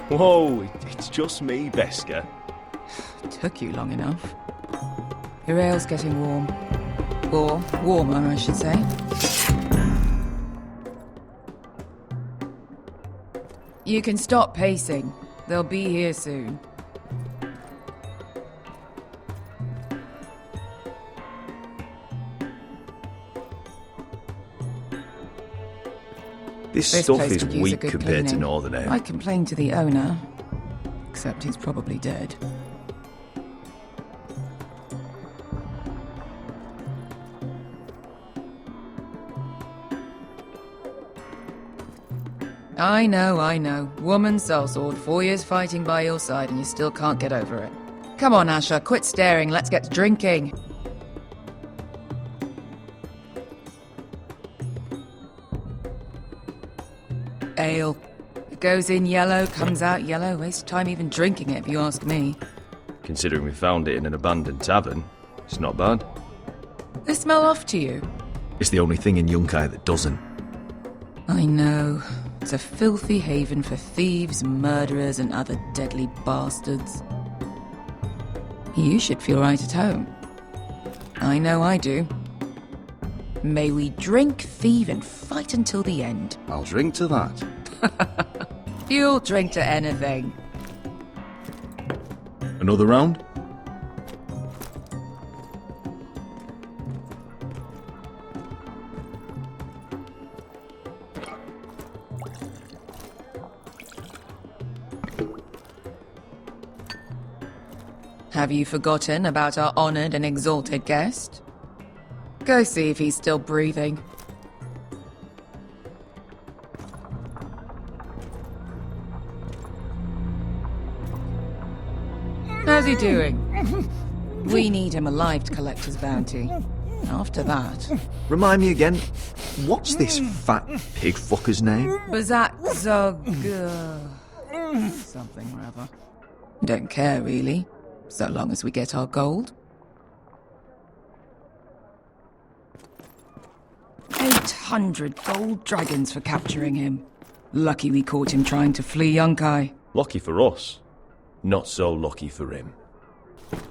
Whoa, it's just me, Beska. Took you long enough. Your ale's getting warm. Or warmer, I should say. You can stop pacing. They'll be here soon. This stuff place is could use a weak good compared to cleaning. Northern Ale. I complained to the owner, except he's probably dead. I know. Woman sellsword, 4 years fighting by your side and you still can't get over it. Come on, Asher, quit staring, let's get to drinking. Ale. It goes in yellow, comes out yellow. Waste time even drinking it, if you ask me. Considering we found it in an abandoned tavern, it's not bad. They smell off to you? It's the only thing in Yunkai that doesn't. I know. It's a filthy haven for thieves, murderers, and other deadly bastards. You should feel right at home. I know I do. May we drink, thieve, and fight until the end. I'll drink to that. You'll drink to anything. Another round? Have you forgotten about our honored and exalted guest? Go see if he's still breathing. How's he doing? We need him alive to collect his bounty. After that... Remind me again, what's this fat pig fucker's name? Bazak Zog... something or other. Don't care, really. So long as we get our gold. 800 gold dragons for capturing him. Lucky we caught him trying to flee Yunkai. Lucky for us. Not so lucky for him.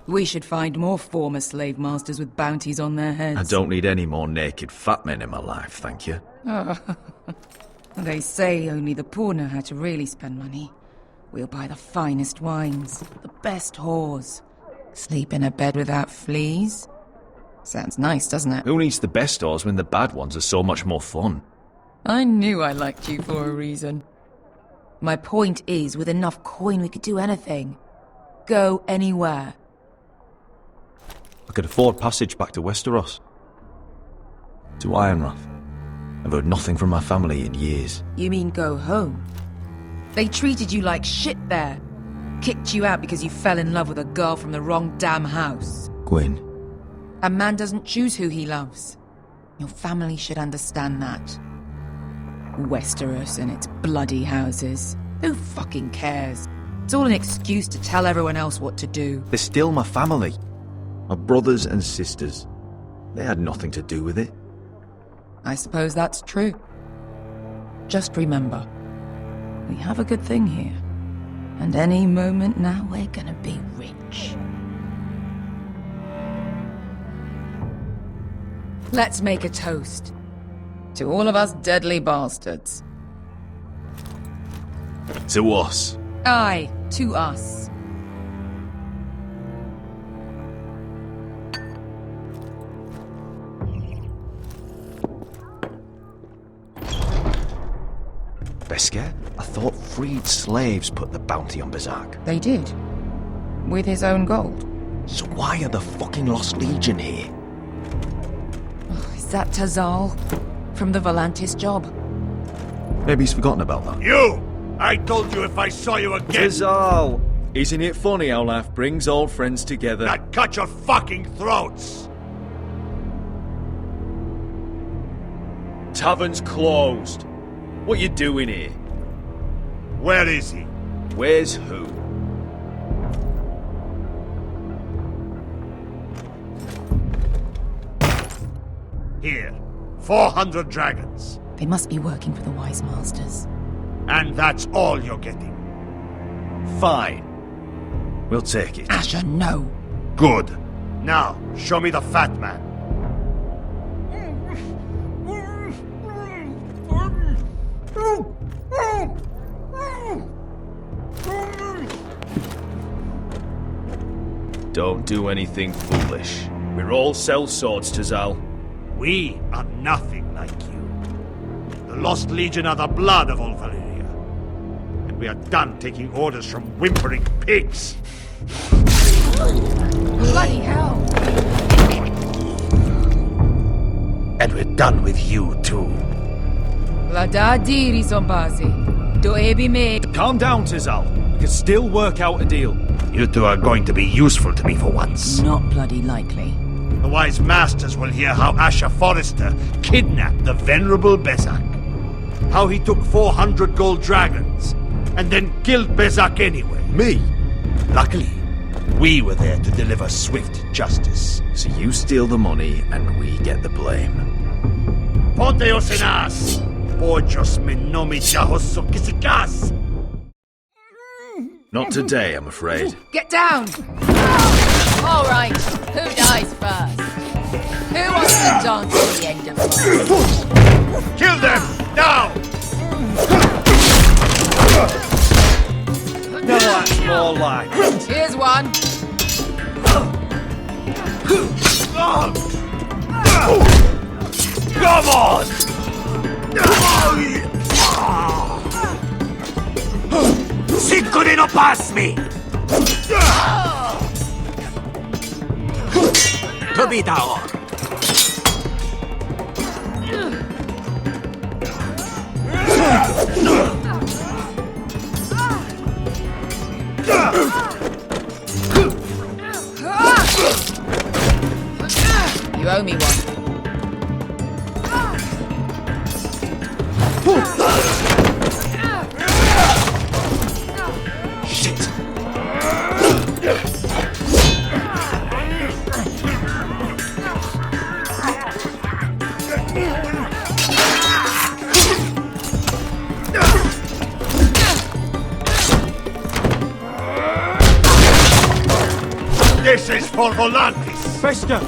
We should find more former slave masters with bounties on their heads. I don't need any more naked fat men in my life, thank you. They say only the poor know how to really spend money. We'll buy the finest wines, the best whores. Sleep in a bed without fleas. Sounds nice, doesn't it? Who needs the best stores when the bad ones are so much more fun? I knew I liked you for a reason. My point is, with enough coin we could do anything. Go anywhere. I could afford passage back to Westeros. To Ironrath. I've heard nothing from my family in years. You mean go home? They treated you like shit there. Kicked you out because you fell in love with a girl from the wrong damn house. Gwyn. A man doesn't choose who he loves. Your family should understand that. Westeros and its bloody houses. Who fucking cares? It's all an excuse to tell everyone else what to do. They're still my family. My brothers and sisters. They had nothing to do with it. I suppose that's true. Just remember, we have a good thing here. And any moment now we're gonna be rich. Let's make a toast. To all of us deadly bastards. To us. Aye, to us. Beska, I thought freed slaves put the bounty on Bazak. They did. With his own gold. So why are the fucking Lost Legion here? Is that Tazal? From the Volantis job? Maybe he's forgotten about that. You! I told you if I saw you again... Tazal! Isn't it funny how life brings old friends together? I'd cut your fucking throats! Tavern's closed. What you doing here? Where is he? Where's who? Here. 400 dragons. They must be working for the Wise Masters. And that's all you're getting. Fine. We'll take it. Asher, no. Good. Now, show me the fat man. Don't do anything foolish. We're all sellswords, Tazal. We are nothing like you. The Lost Legion are the blood of all Valyria. And we are done taking orders from whimpering pigs. Bloody hell. And we're done with you, too. Lada diri zombazi. Do ebi me. Calm down, Tazal. We can still work out a deal. You two are going to be useful to me for once. Not bloody likely. The wise masters will hear how House Forrester kidnapped the venerable Bezak. How he took 400 gold dragons, and then killed Bezak anyway. Me? Luckily, we were there to deliver swift justice. So you steal the money and we get the blame. Ponteos en as! Pojos me nomi jahoso kisikas! Not today, I'm afraid. Get down! All right, who dies first? Who wants to dance at the end of it? Kill them! Now! Now that's more like. Here's one. Come on! Cinco de no pass me! To be down. You owe me one. Shit! This is for Volantis! Fester!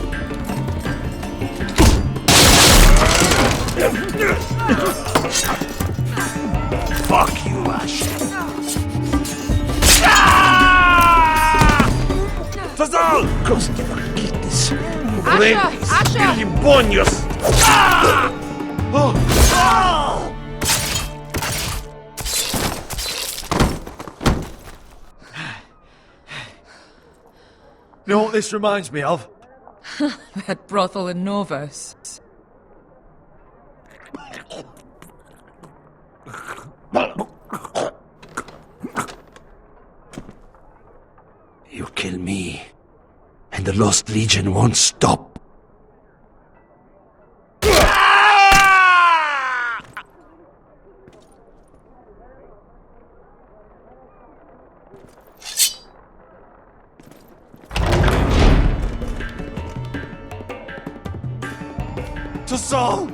Fuck you, Ash! Tazal! Cosa che this? Asher! Limbonios! You know what this reminds me of? That brothel in Norvos. You kill me, and the Lost Legion won't stop. Tazal!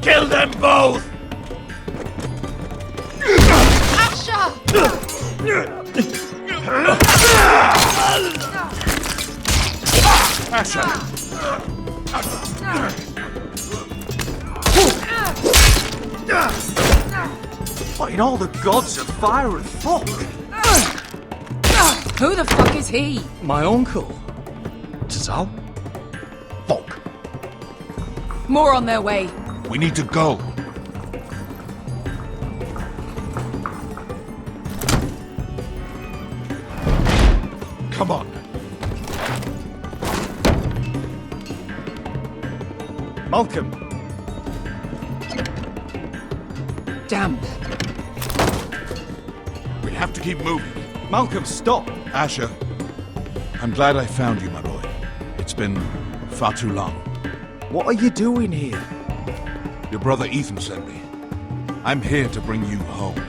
Kill them both! What in all the gods of fire and fuck? Who the fuck is he? My uncle. Tazal? Fuck. More on their way. We need to go. Come on. Malcolm! Damn. We have to keep moving. Malcolm, stop! Asher, I'm glad I found you, my boy. It's been far too long. What are you doing here? Your brother Ethan sent me. I'm here to bring you home.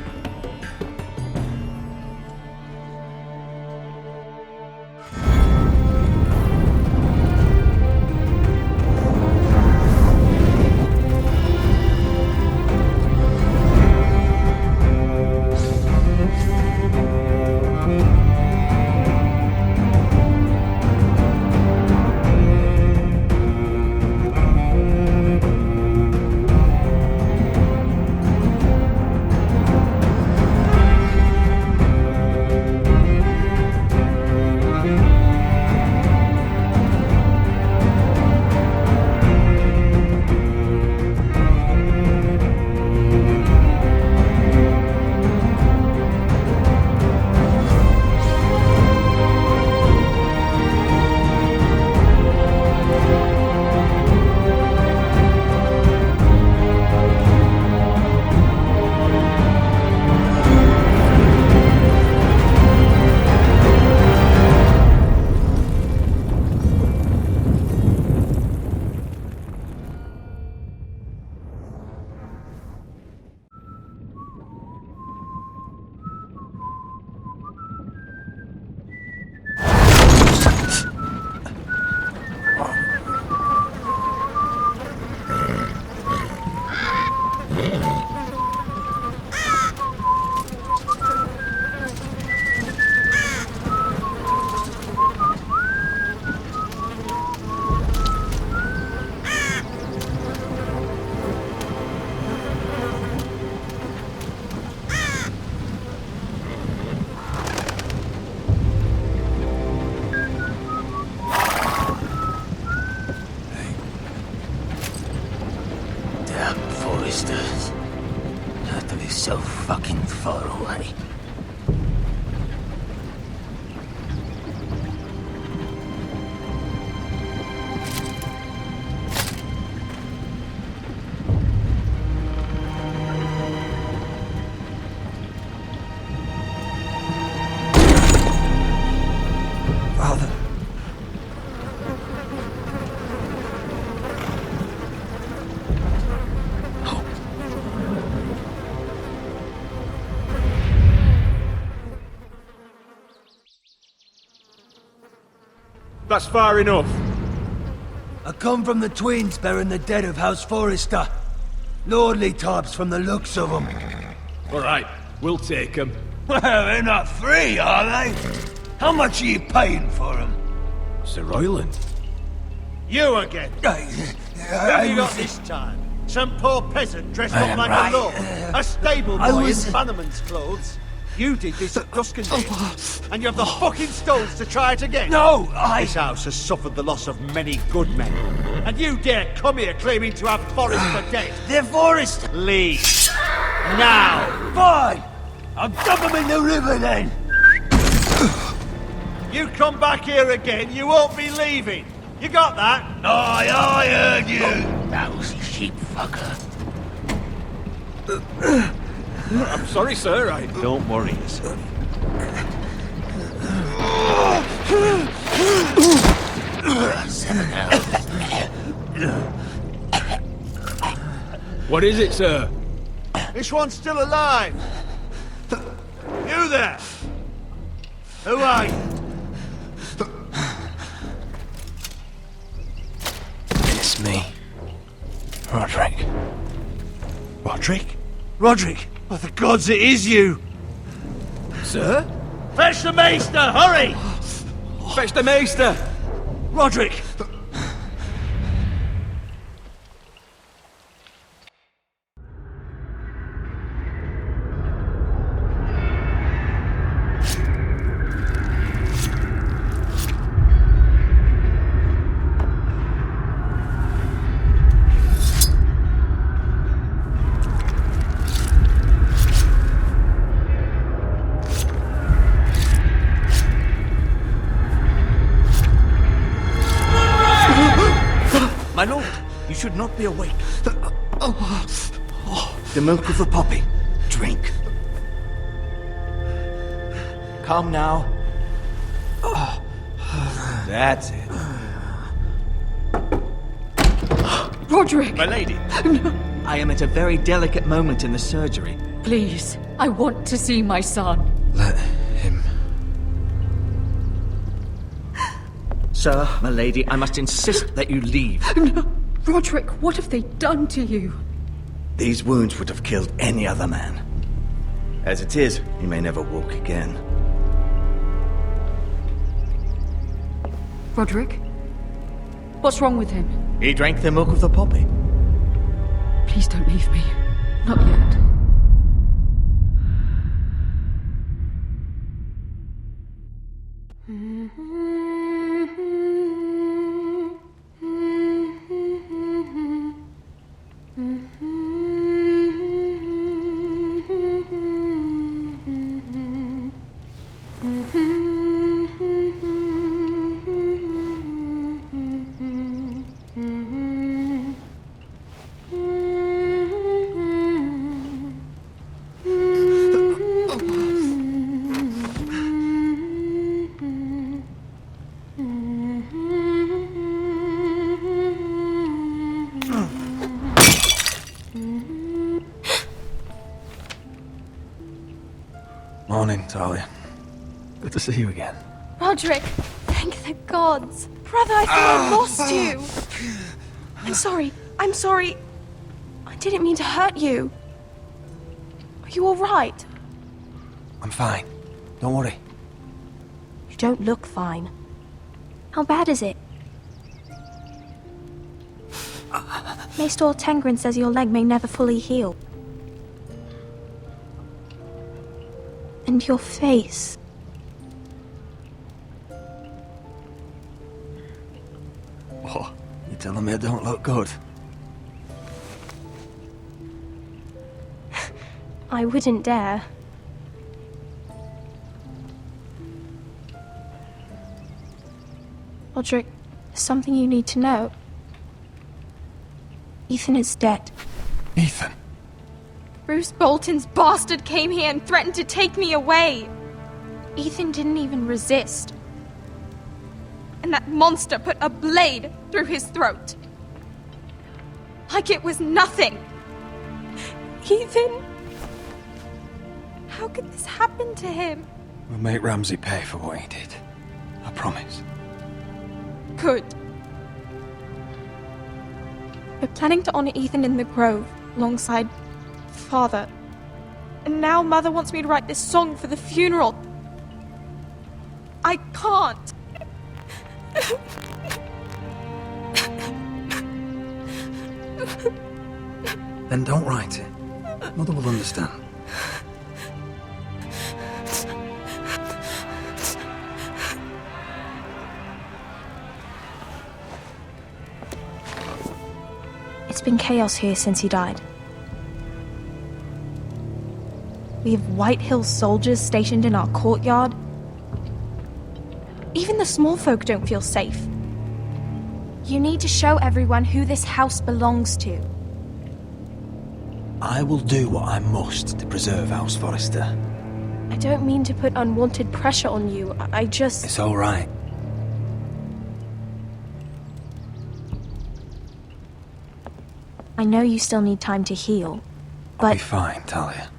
Damn Forresters. Have to be so fucking far away. Father. That's far enough. I come from the twins bearing the dead of House Forrester. Lordly types from the looks of them. All right, we'll take them. Well, they're not free, are they? How much are you paying for them? Sir Royland. You again. What have you got this time? Some poor peasant dressed up like a lord? A stable boy in Bannerman's clothes? You did this at Duskendale, and you have the fucking stones to try it again? No, This house has suffered the loss of many good men, and you dare come here claiming to have Forrester dead? They're Forrester. Leave. Now! Fine! I'll dump them in the river then! You come back here again, you won't be leaving. You got that? Aye, I heard you! Lousy sheep fucker. I'm sorry, sir. Don't worry yourself. What is it, sir? This one's still alive. You there? Who are you? It's me. Roderick. Roderick? Roderick? By the gods, it is you! Sir? Fetch the maester, hurry! Fetch the maester! Roderick! My lord, you should not be awake. The milk of the poppy. Drink. Calm now. That's it. Roderick! My lady. I am at a very delicate moment in the surgery. Please, I want to see my son. Let him. Sir, my lady, I must insist that you leave. No. Roderick, what have they done to you? These wounds would have killed any other man. As it is, he may never walk again. Roderick? What's wrong with him? He drank the milk of the poppy. Please don't leave me. Not yet. Morning, Talia. Good to see you again. Roderick, thank the gods. Brother, I thought I lost you. I'm sorry. I'm I didn't mean to hurt you. Are you alright? I'm fine. Don't worry. You don't look fine. How bad is it? Maester Tengrin says your leg may never fully heal. And your face. What? You telling me I don't look good? I wouldn't dare. Roderick, there's something you need to know. Ethan is dead. Ethan? Bruce Bolton's bastard came here and threatened to take me away. Ethan didn't even resist. And that monster put a blade through his throat. Like it was nothing. Ethan? How could this happen to him? We'll make Ramsay pay for what he did. I promise. Good. We're planning to honor Ethan in the Grove, alongside Father. And now Mother wants me to write this song for the funeral. I can't. Then don't write it. Mother will understand. It's been chaos here since he died. We have White Hill soldiers stationed in our courtyard. Even the small folk don't feel safe. You need to show everyone who this house belongs to. I will do what I must to preserve House Forrester. I don't mean to put unwanted pressure on you. I just... It's all right. I know you still need time to heal, I'll be but fine, Talia.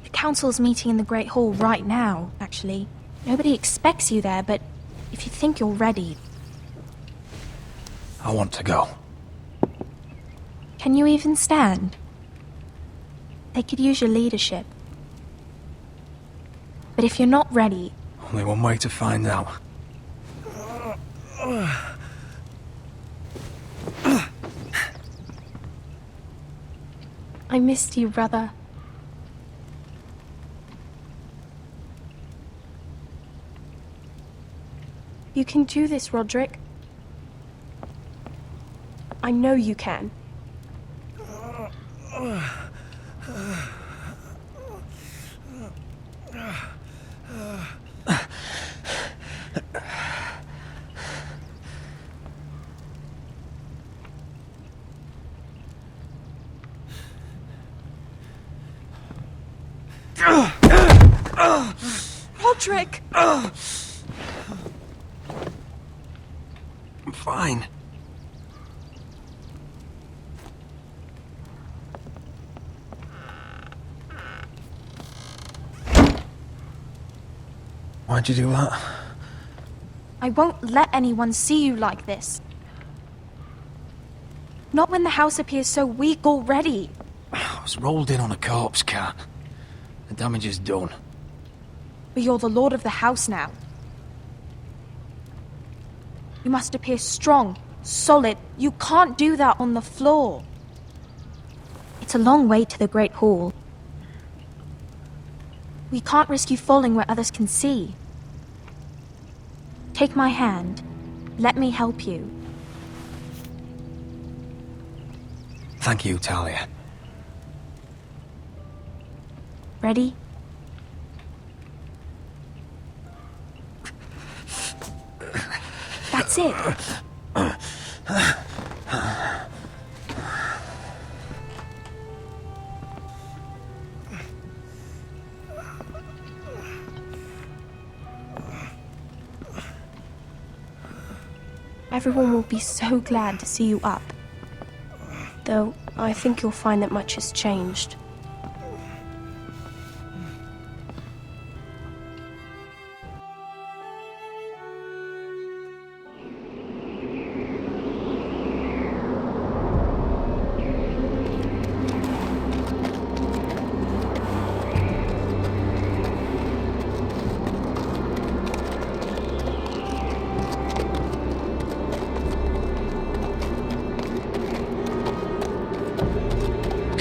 the council's meeting in the Great Hall right now, actually. Nobody expects you there, but if you think you're ready... I want to go. Can you even stand? They could use your leadership. But if you're not ready, Only one way to find out. I missed you, brother. You can do this, Roderick. I know you can. Roderick! I'm fine. Why'd you do that? I won't let anyone see you like this. Not when the house appears so weak already. I was rolled in on a corpse cart. The damage is done. But you're the lord of the house now. You must appear strong, solid. You can't do that on the floor. It's a long way to the Great Hall. We can't risk you falling where others can see. Take my hand. Let me help you. Thank you, Talia. Ready? That's it. Everyone will be so glad to see you up. Though, I think you'll find that much has changed.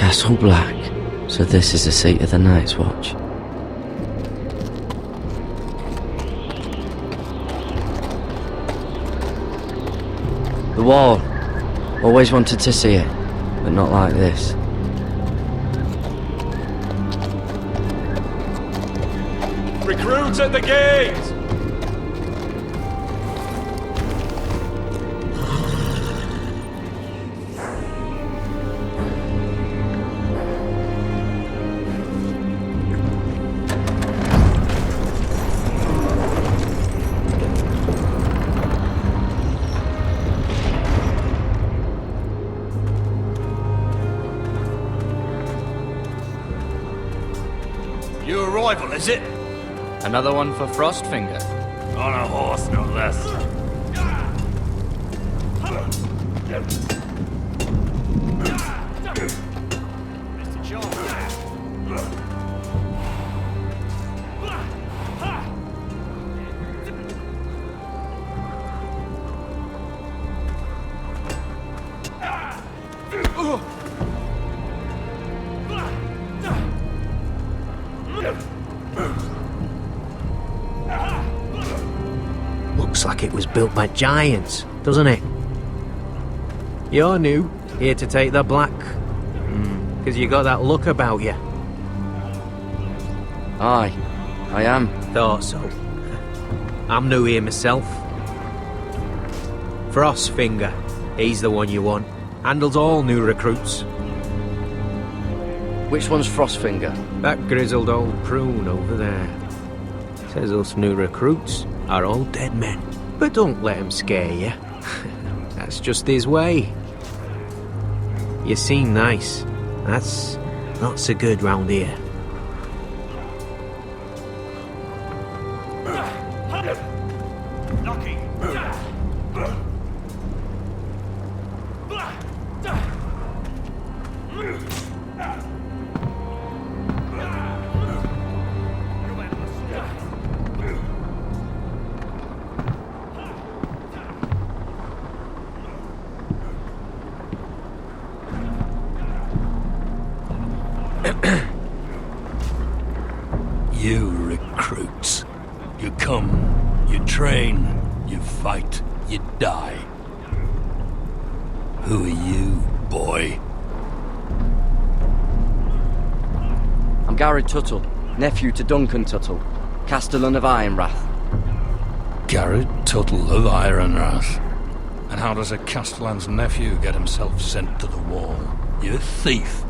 Castle Black. So this is the seat of the Night's Watch. The wall. Always wanted to see it, but not like this. Recruits at the gate! New arrival, is it? Another one for Frostfinger. On a horse, no less. Mr. John. Looks like it was built by giants, doesn't it? You're new, here to take the black. Because you got that look about you. Aye, I am. Thought so. I'm new here myself. Frostfinger, he's the one you want. Handles all new recruits. Which one's Frostfinger? That grizzled old prune over there. Says us new recruits are all dead men. But don't let him scare you. That's just his way. You seem nice. That's not so good round here. You recruits. You come, you train, you fight, you die. Who are you, boy? I'm Garrett Tuttle, nephew to Duncan Tuttle, Castellan of Ironrath. Garrett Tuttle of Ironrath. And how does a Castellan's nephew get himself sent to the wall? You're a thief.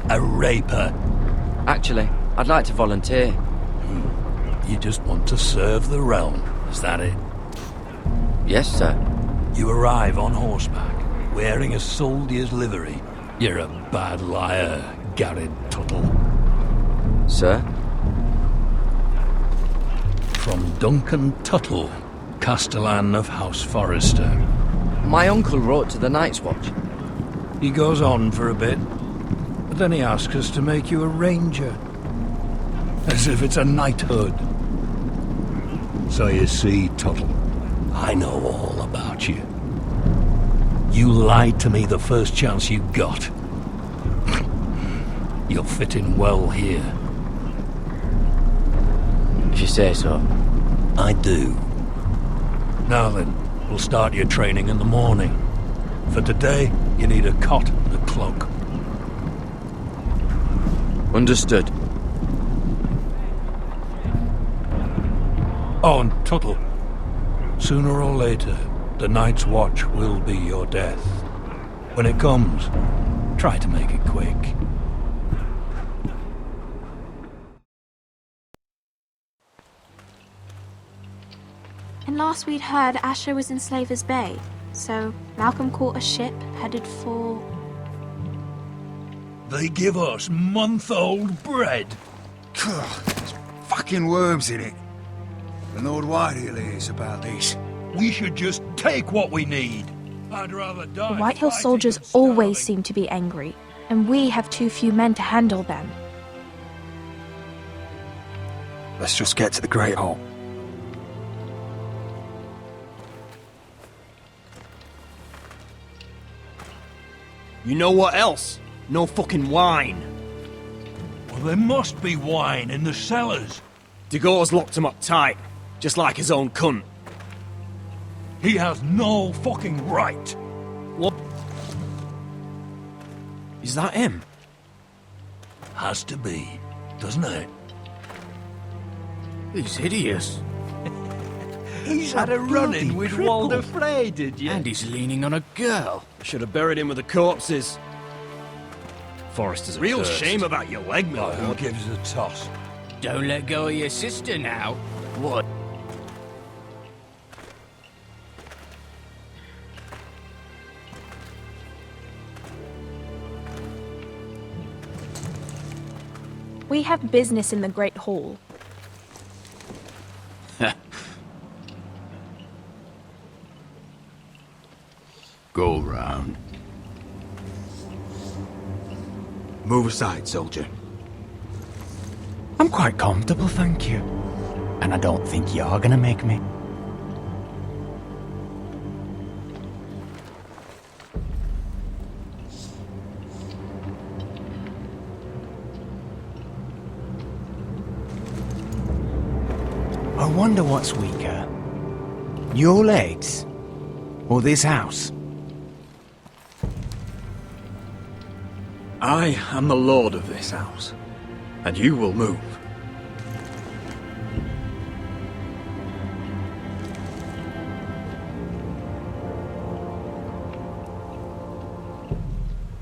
A raper. Actually, I'd like to volunteer. You just want to serve the realm, is that it? Yes, sir. You arrive on horseback, wearing a soldier's livery. You're a bad liar, Garrett Tuttle. Sir? From Duncan Tuttle, Castellan of House Forrester. My uncle wrote to the Night's Watch. He goes on for a bit, but then he asks us to make you a ranger. As if it's a knighthood. So you see, Tuttle, I know all about you. You lied to me the first chance you got. You'll fit in well here. If you say so. I do. Now then, we'll start your training in the morning. For today, you need a cot and a cloak. Understood. Oh, and Tuttle, sooner or later, the Night's Watch will be your death. When it comes, try to make it quick. And last we'd heard Asher was in Slaver's Bay, so Malcolm caught a ship headed for... They give us month-old bread. There's fucking worms in it. The Lord Whitehill is about this. We should just take what we need. I'd rather die. The Whitehill soldiers always seem to be angry, and we have too few men to handle them. Let's just get to the Great Hall. You know what else? No fucking wine. Well, there must be wine in the cellars. Degau's locked him up tight, just like his own cunt. He has no fucking right. What? Is that him? Has to be, doesn't it? He's hideous. He's had a run-in with Walder Frey, did you? And he's leaning on a girl. Should have buried him with the corpses. Forrester's a real cursed. shame about your leg, my Who lord. gives a toss? Don't let go of your sister now. What? We have business in the Great Hall. Go round. Move aside, soldier. I'm quite comfortable, thank you. And I don't think you're gonna make me. I wonder what's weaker. Your legs? Or this house? I am the lord of this house, and you will move.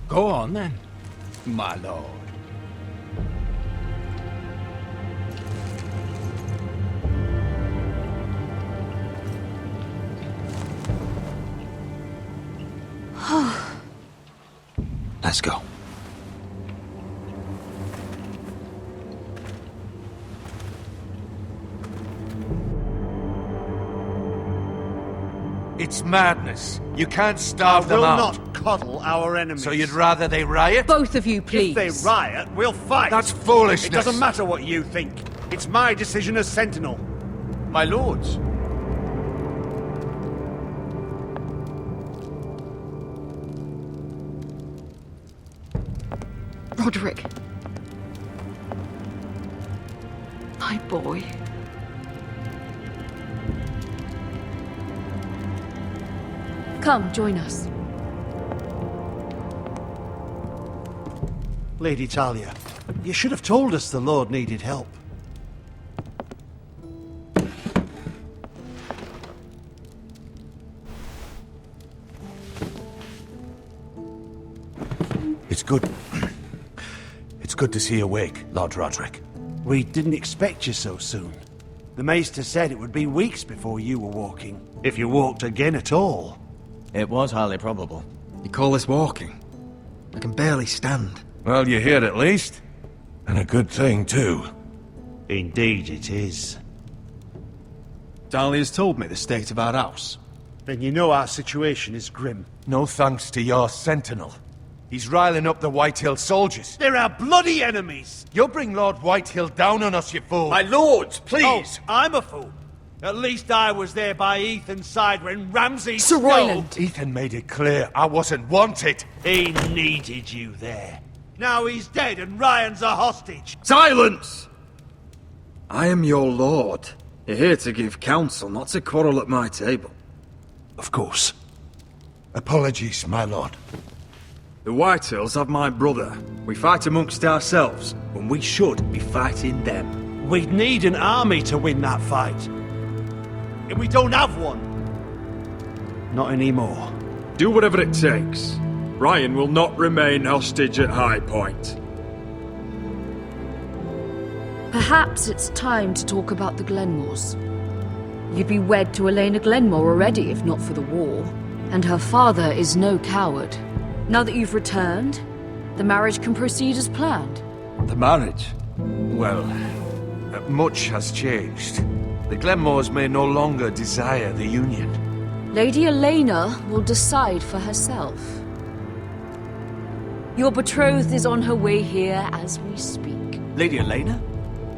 Go on then, my lord. Let's go. It's madness. You can't starve I them will out. not coddle our enemies. So you'd rather they riot? Both of you, please. If they riot, we'll fight. That's foolishness. It doesn't matter what you think. It's my decision as Sentinel. My lords. Roderick. My boy. Come, join us. Lady Talia, you should have told us the Lord needed help. It's good. It's good to see you awake, Lord Roderick. We didn't expect you so soon. The Maester said it would be weeks before you were walking, if you walked again at all. It was highly probable. You call this walking? I can barely stand. Well, you're here at least. And a good thing, too. Indeed it is. Dahlia's told me the state of our house. Then you know our situation is grim. No thanks to your sentinel. He's riling up the Whitehill soldiers. They're our bloody enemies! You'll bring Lord Whitehill down on us, you fool. My lords, please! Oh, I'm a fool. At least I was there by Ethan's side when Ramsay... Sir Royland! Ethan made it clear I wasn't wanted. He needed you there. Now he's dead and Ryan's a hostage. Silence! I am your lord. You're here to give counsel, not to quarrel at my table. Of course. Apologies, my lord. The Whitehills have my brother. We fight amongst ourselves, when we should be fighting them. We'd need an army to win that fight. And we don't have one. Not anymore. Do whatever it takes. Ryan will not remain hostage at High Point. Perhaps it's time to talk about the Glenmores. You'd be wed to Elena Glenmore already if not for the war. And her father is no coward. Now that you've returned, the marriage can proceed as planned. The marriage? Well, much has changed. The Glenmores may no longer desire the union. Lady Elena will decide for herself. Your betrothed is on her way here as we speak. Lady Elena?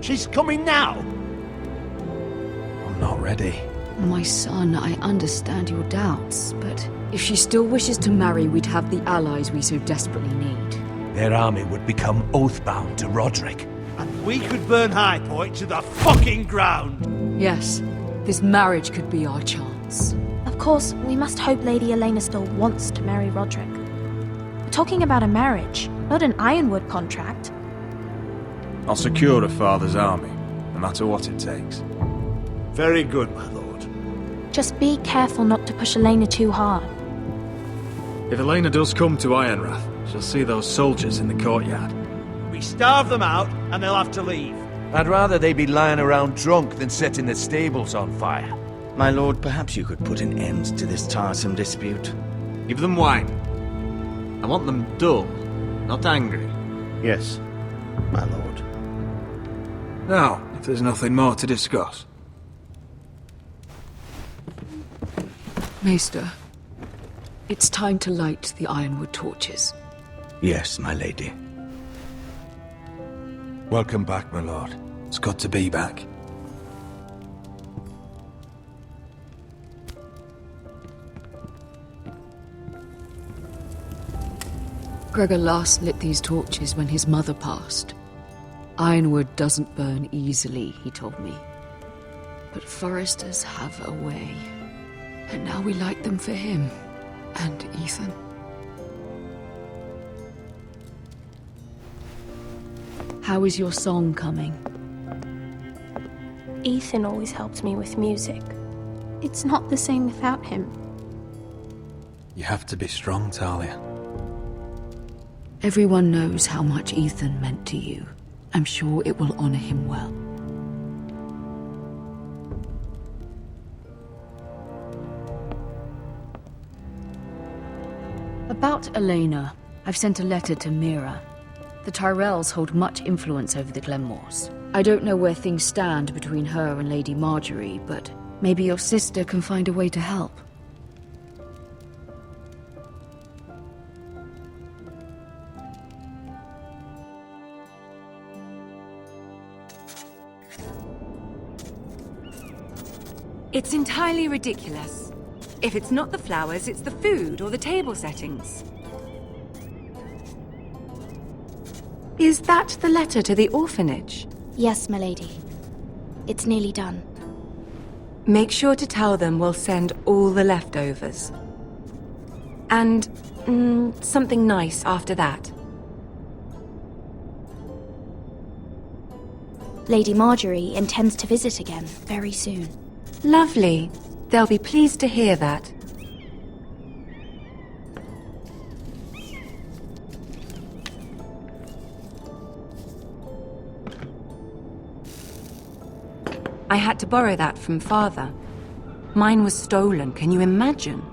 She's coming now. I'm not ready. My son, I understand your doubts, but if she still wishes to marry, we'd have the allies we so desperately need. their army would become oath-bound to Roderick. And we could burn High Point to the fucking ground! Yes, this marriage could be our chance. Of course, we must hope Lady Elena still wants to marry Roderick. We're talking about a marriage, not an Ironwood contract. I'll secure her father's army, no matter what it takes. Very good, my lord. Just be careful not to push Elena too hard. If Elena does come to Ironrath, she'll see those soldiers in the courtyard. We starve them out, and they'll have to leave. I'd rather they be lying around drunk than setting the stables on fire. My lord, perhaps you could put an end to this tiresome dispute. Give them wine. I want them dull, not angry. Yes, my lord. Now, if there's nothing more to discuss. Maester, it's time to light the Ironwood torches. Yes, my lady. Welcome back, my lord. It's good to be back. Gregor last lit these torches when his mother passed. Ironwood doesn't burn easily, he told me. But Forresters have a way. And now we light them for him. And Ethan. How is your song coming? Ethan always helps me with music. It's not the same without him. You have to be strong, Talia. Everyone knows how much Ethan meant to you. I'm sure it will honor him well. About Elena, I've sent a letter to Mira. The Tyrells hold much influence over the Glenmores. I don't know where things stand between her and Lady Marjorie, but maybe your sister can find a way to help. It's entirely ridiculous. If it's not the flowers, it's the food or the table settings. Is that the letter to the orphanage? Yes, my lady. It's nearly done. Make sure to tell them we'll send all the leftovers. And something nice after that. Lady Marjorie intends to visit again very soon. Lovely. They'll be pleased to hear that. I had to borrow that from Father. Mine was stolen, can you imagine?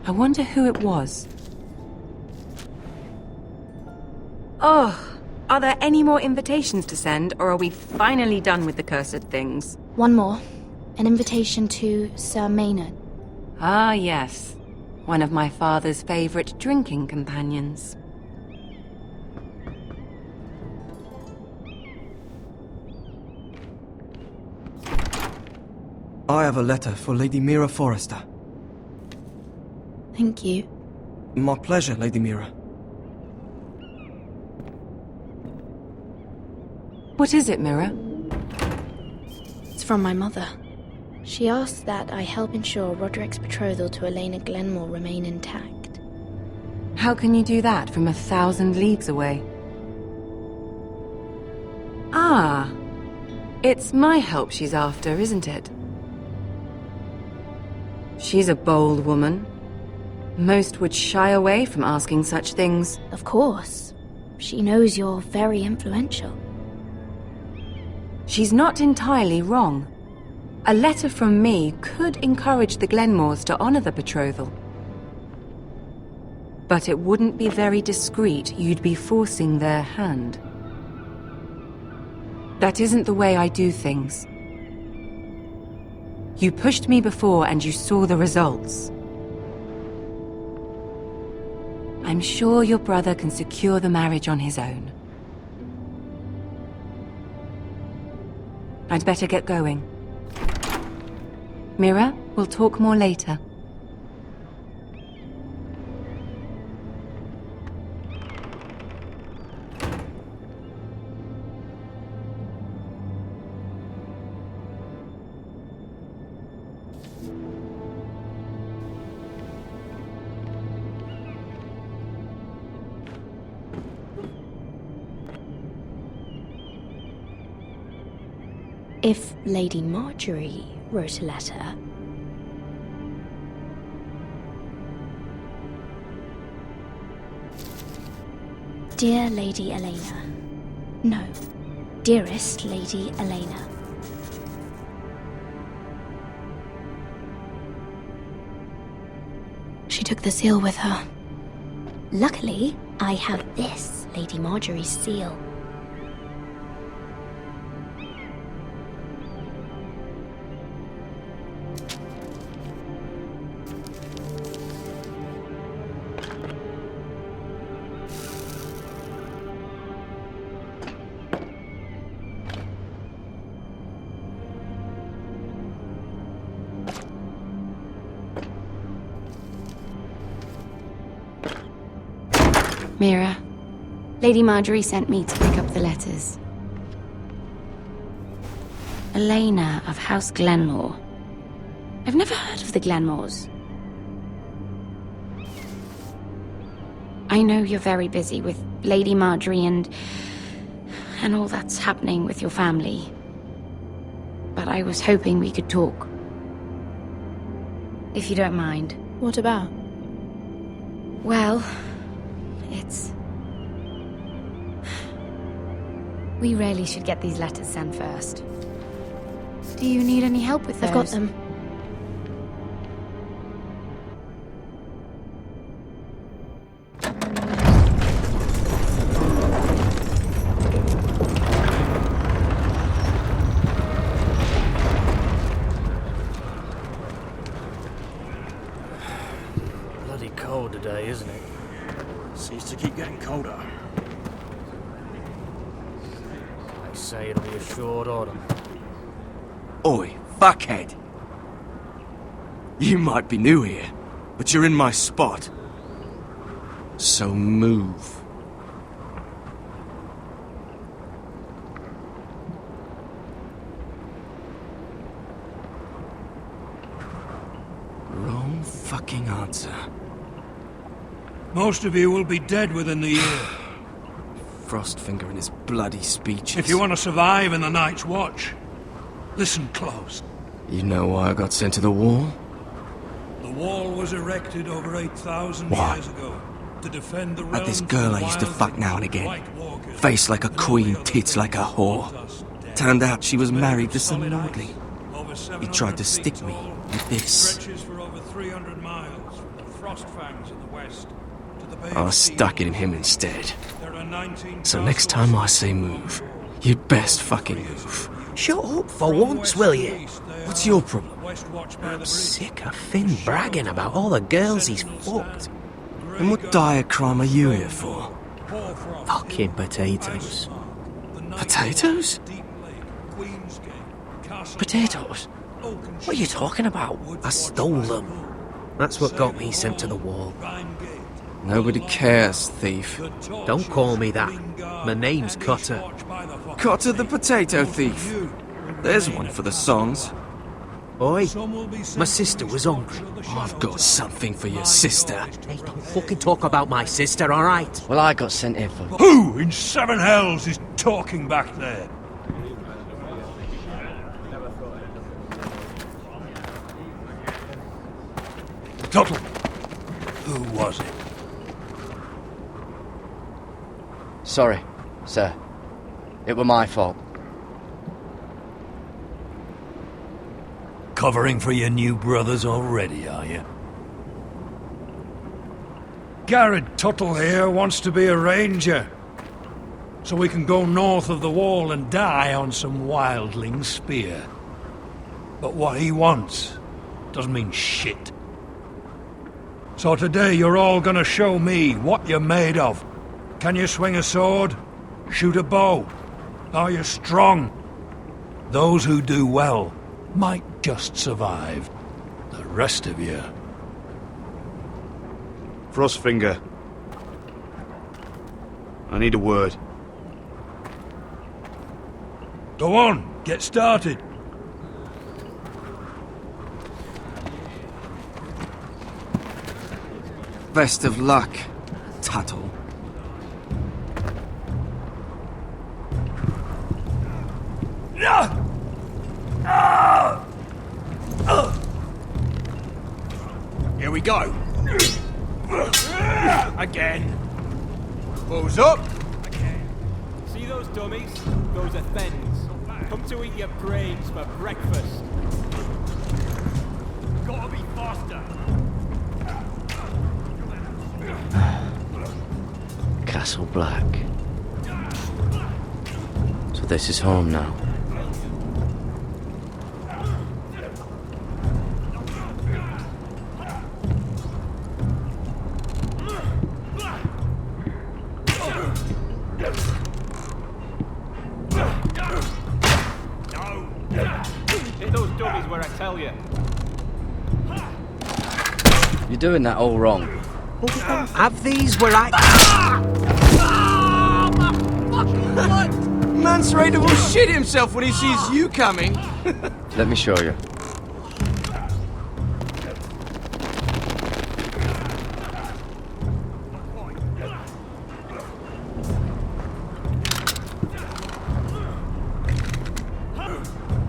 I wonder who it was. Oh! Are there any more invitations to send, or are we finally done with the cursed things? One more. An invitation to Sir Maynard. Ah, yes. One of my father's favorite drinking companions. I have a letter for Lady Mira Forrester. Thank you. My pleasure, Lady Mira. What is it, Mira? It's from my mother. She asks that I help ensure Roderick's betrothal to Elena Glenmore remain intact. How can you do that from 1,000 leagues away? Ah, it's my help she's after, isn't it? She's a bold woman. Most would shy away from asking such things. Of course. She knows you're very influential. She's not entirely wrong. A letter from me could encourage the Glenmores to honor the betrothal. But it wouldn't be very discreet. You'd be forcing their hand. That isn't the way I do things. You pushed me before and you saw the results. I'm sure your brother can secure the marriage on his own. I'd better get going. Mira, we'll talk more later. If Lady Marjorie wrote a letter... Dear Lady Elena. No. Dearest Lady Elena. She took the seal with her. Luckily, I have this, Lady Marjorie's seal. Mira, Lady Marjorie sent me to pick up the letters. Elena of House Glenmore. I've never heard of the Glenmores. I know you're very busy with Lady Marjorie and all that's happening with your family. But I was hoping we could talk. If you don't mind. What about? Well, we really should get these letters sent first. Do you need any help with those? I've got them. Bloody cold today, isn't it? Seems to keep getting colder. They say it'll be a short autumn. Oi, fuckhead! You might be new here, but you're in my spot. So move. Wrong fucking answer. Most of you will be dead within the year. Frostfinger and his bloody speeches. If you want to survive in the Night's Watch, listen close. You know why I got sent to the wall? The wall was erected over 8,000 Why? years ago to defend the realms. Had this girl I used to fuck now and again. Face like a queen, tits like a whore. Turned out she was married to some lordly. He tried to stick me with this. Stretches for over 300 miles from the Frostfangs in the west to the Bay I was of Sea. stuck in him instead. There are 19 So next time I say move, you'd best fucking move. Shut up for once, will you? What's your problem? I'm sick of Finn bragging about all the girls he's fucked. And what dire crime are you here for? Fucking potatoes. Potatoes? Potatoes? What are you talking about? I stole them. That's what got me sent to the wall. Nobody cares, thief. Don't call me that. My name's Cutter. Cutter the potato thief. There's one for the songs. Oi, my sister was hungry. I've got something for your sister. Hey, don't fucking talk about my sister, alright? Well, I got sent here for... Who in seven hells is talking back there? Tuttle. Who was it? Sorry, sir. It were my fault. Covering for your new brothers already, are you? Garrett Tuttle here wants to be a ranger. So we can go north of the wall and die on some wildling spear. But what he wants doesn't mean shit. So today you're all gonna show me what you're made of. Can you swing a sword? Shoot a bow? Are you strong? Those who do well might just survive. The rest of you... Frostfinger. I need a word. Go on, get started. Best of luck, Tuttle. we go. Again. Balls up. See those dummies? Those are thens. Come to eat your brains for breakfast. Gotta be faster. Castle Black. So this is home now. Hit those dummies where I tell you. You're doing that all wrong. Have these where I... Mance Raider will shit himself when he sees you coming. Let me show you.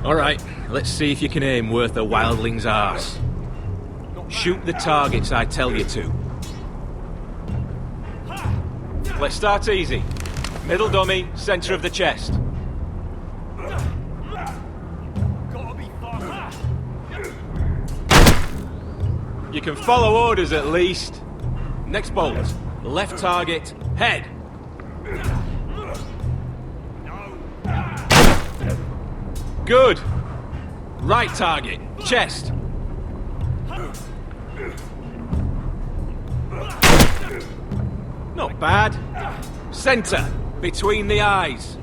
Alright, let's see if you can aim worth a wildling's arse. Shoot the targets I tell you to. Let's start easy. Middle dummy, centre of the chest. You can follow orders at least. Next bolt. Left target, head. Good. Right target, chest. Not bad. Centre, between the eyes.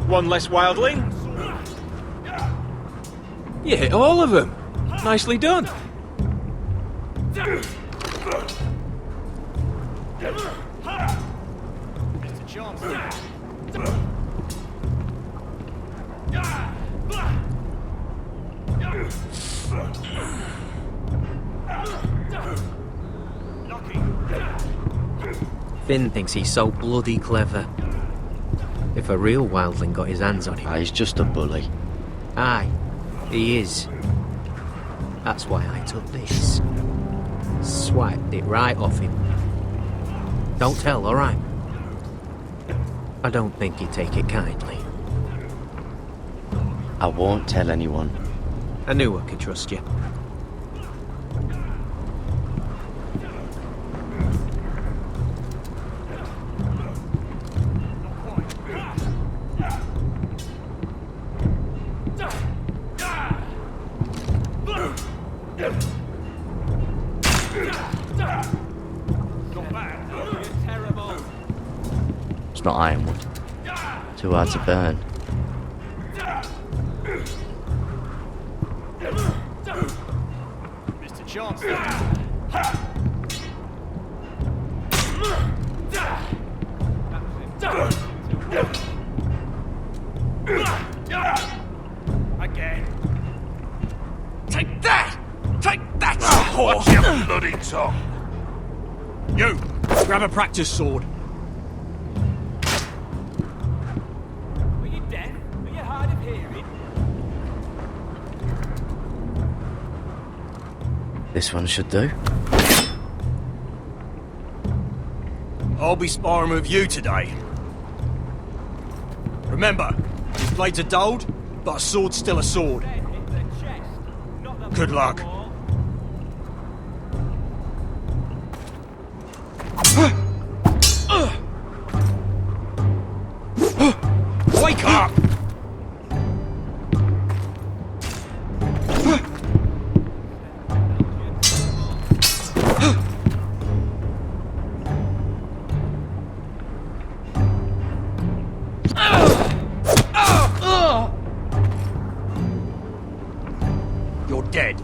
One less wildling. You hit all of them. Nicely done. Mr. Johnson. Finn thinks he's so bloody clever. If a real wildling got his hands on him... He's just a bully. Aye, he is. That's why I took this. Swiped it right off him. Don't tell, alright? I don't think he'd take it kindly. I won't tell anyone. I knew I could trust you. It's not ironwood. Too hard to burn. Mr. Johnson. Again. Take that! Take that! Watch your bloody tongue! You! Grab a practice sword. Are you deaf? Are you hard of hearing? This one should do. I'll be sparring with you today. Remember, these blades are dulled, but a sword's still a sword. Good luck. Wake up! You're dead.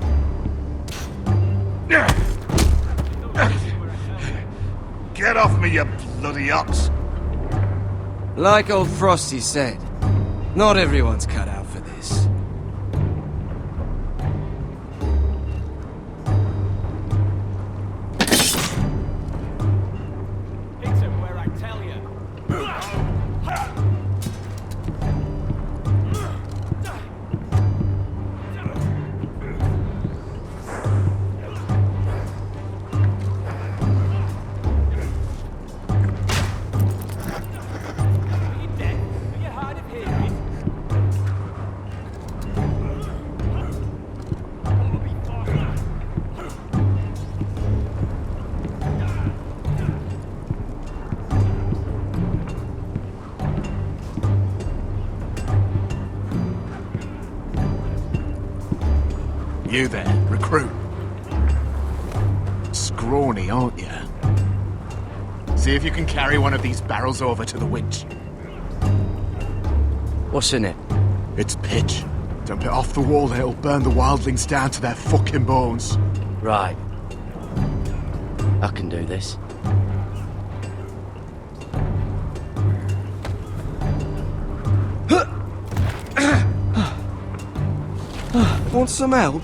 Get off me, you bloody ox! Like old Frosty said, not everyone's cut out for this. Hit him where I tell you. You there, recruit. Scrawny, aren't you? See if you can carry one of these barrels over to the winch. What's in it? It's pitch. Dump it off the wall and it'll burn the wildlings down to their fucking bones. Right. I can do this. Want some help?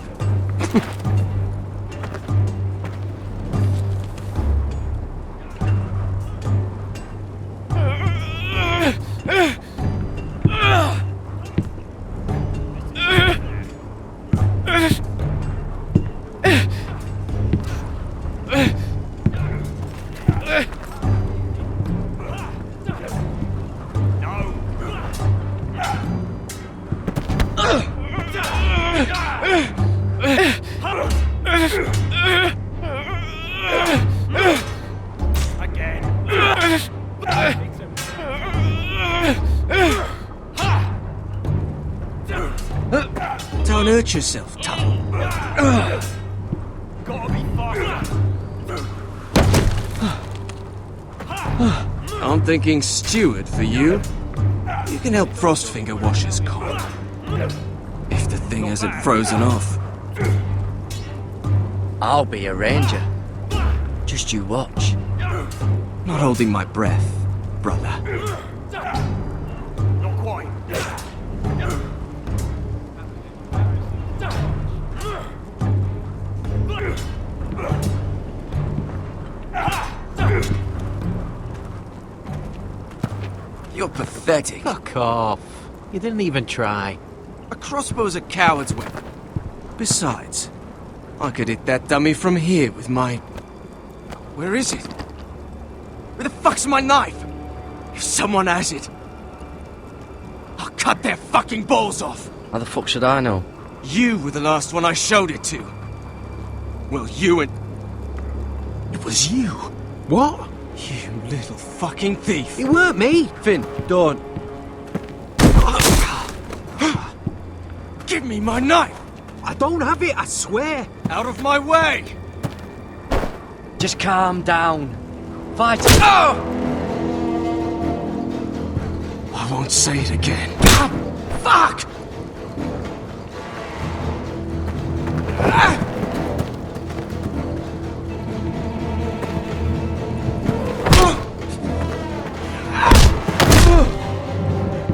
Don't hurt yourself, Tuttle. Gotta be faster. I'm thinking steward for you. You can help Frostfinger wash his car. If the thing hasn't frozen off. I'll be a ranger. Just you watch. Not holding my breath, brother. Not quite. You're pathetic. Fuck off. You didn't even try. A crossbow's a coward's weapon. Besides, I could hit that dummy from here with my... Where is it? Where the fuck's my knife? If someone has it, I'll cut their fucking balls off. How the fuck should I know? You were the last one I showed it to. Well, you and... It was you. What? You little fucking thief. It weren't me. Finn, don't. Give me my knife. I don't have it, I swear. Out of my way. Just calm down. Fight. Oh! I won't say it again. Fuck!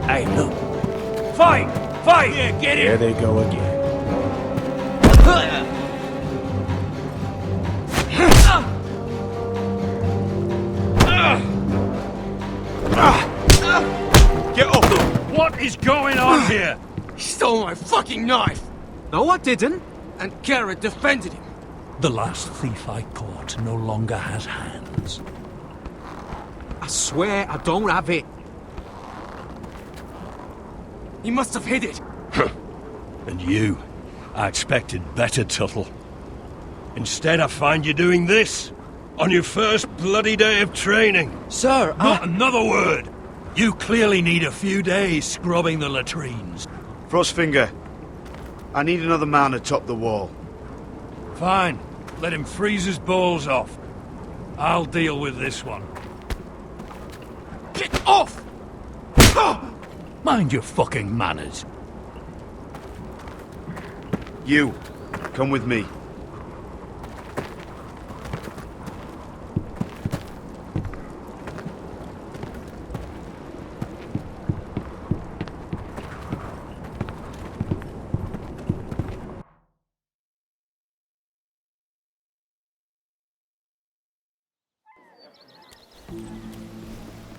Hey, look. Fight! Fight! Yeah, get it! There they go again. Get up! What is going on here? He stole my fucking knife! No, I didn't. And Garrett defended him. The last thief I caught no longer has hands. I swear I don't have it. He must have hid it. And you? I expected better, Tuttle. Instead, I find you doing this on your first bloody day of training. Sir, Not another word! You clearly need a few days scrubbing the latrines. Frostfinger, I need another man atop the wall. Fine. Let him freeze his balls off. I'll deal with this one. Get off! Mind your fucking manners. You, come with me.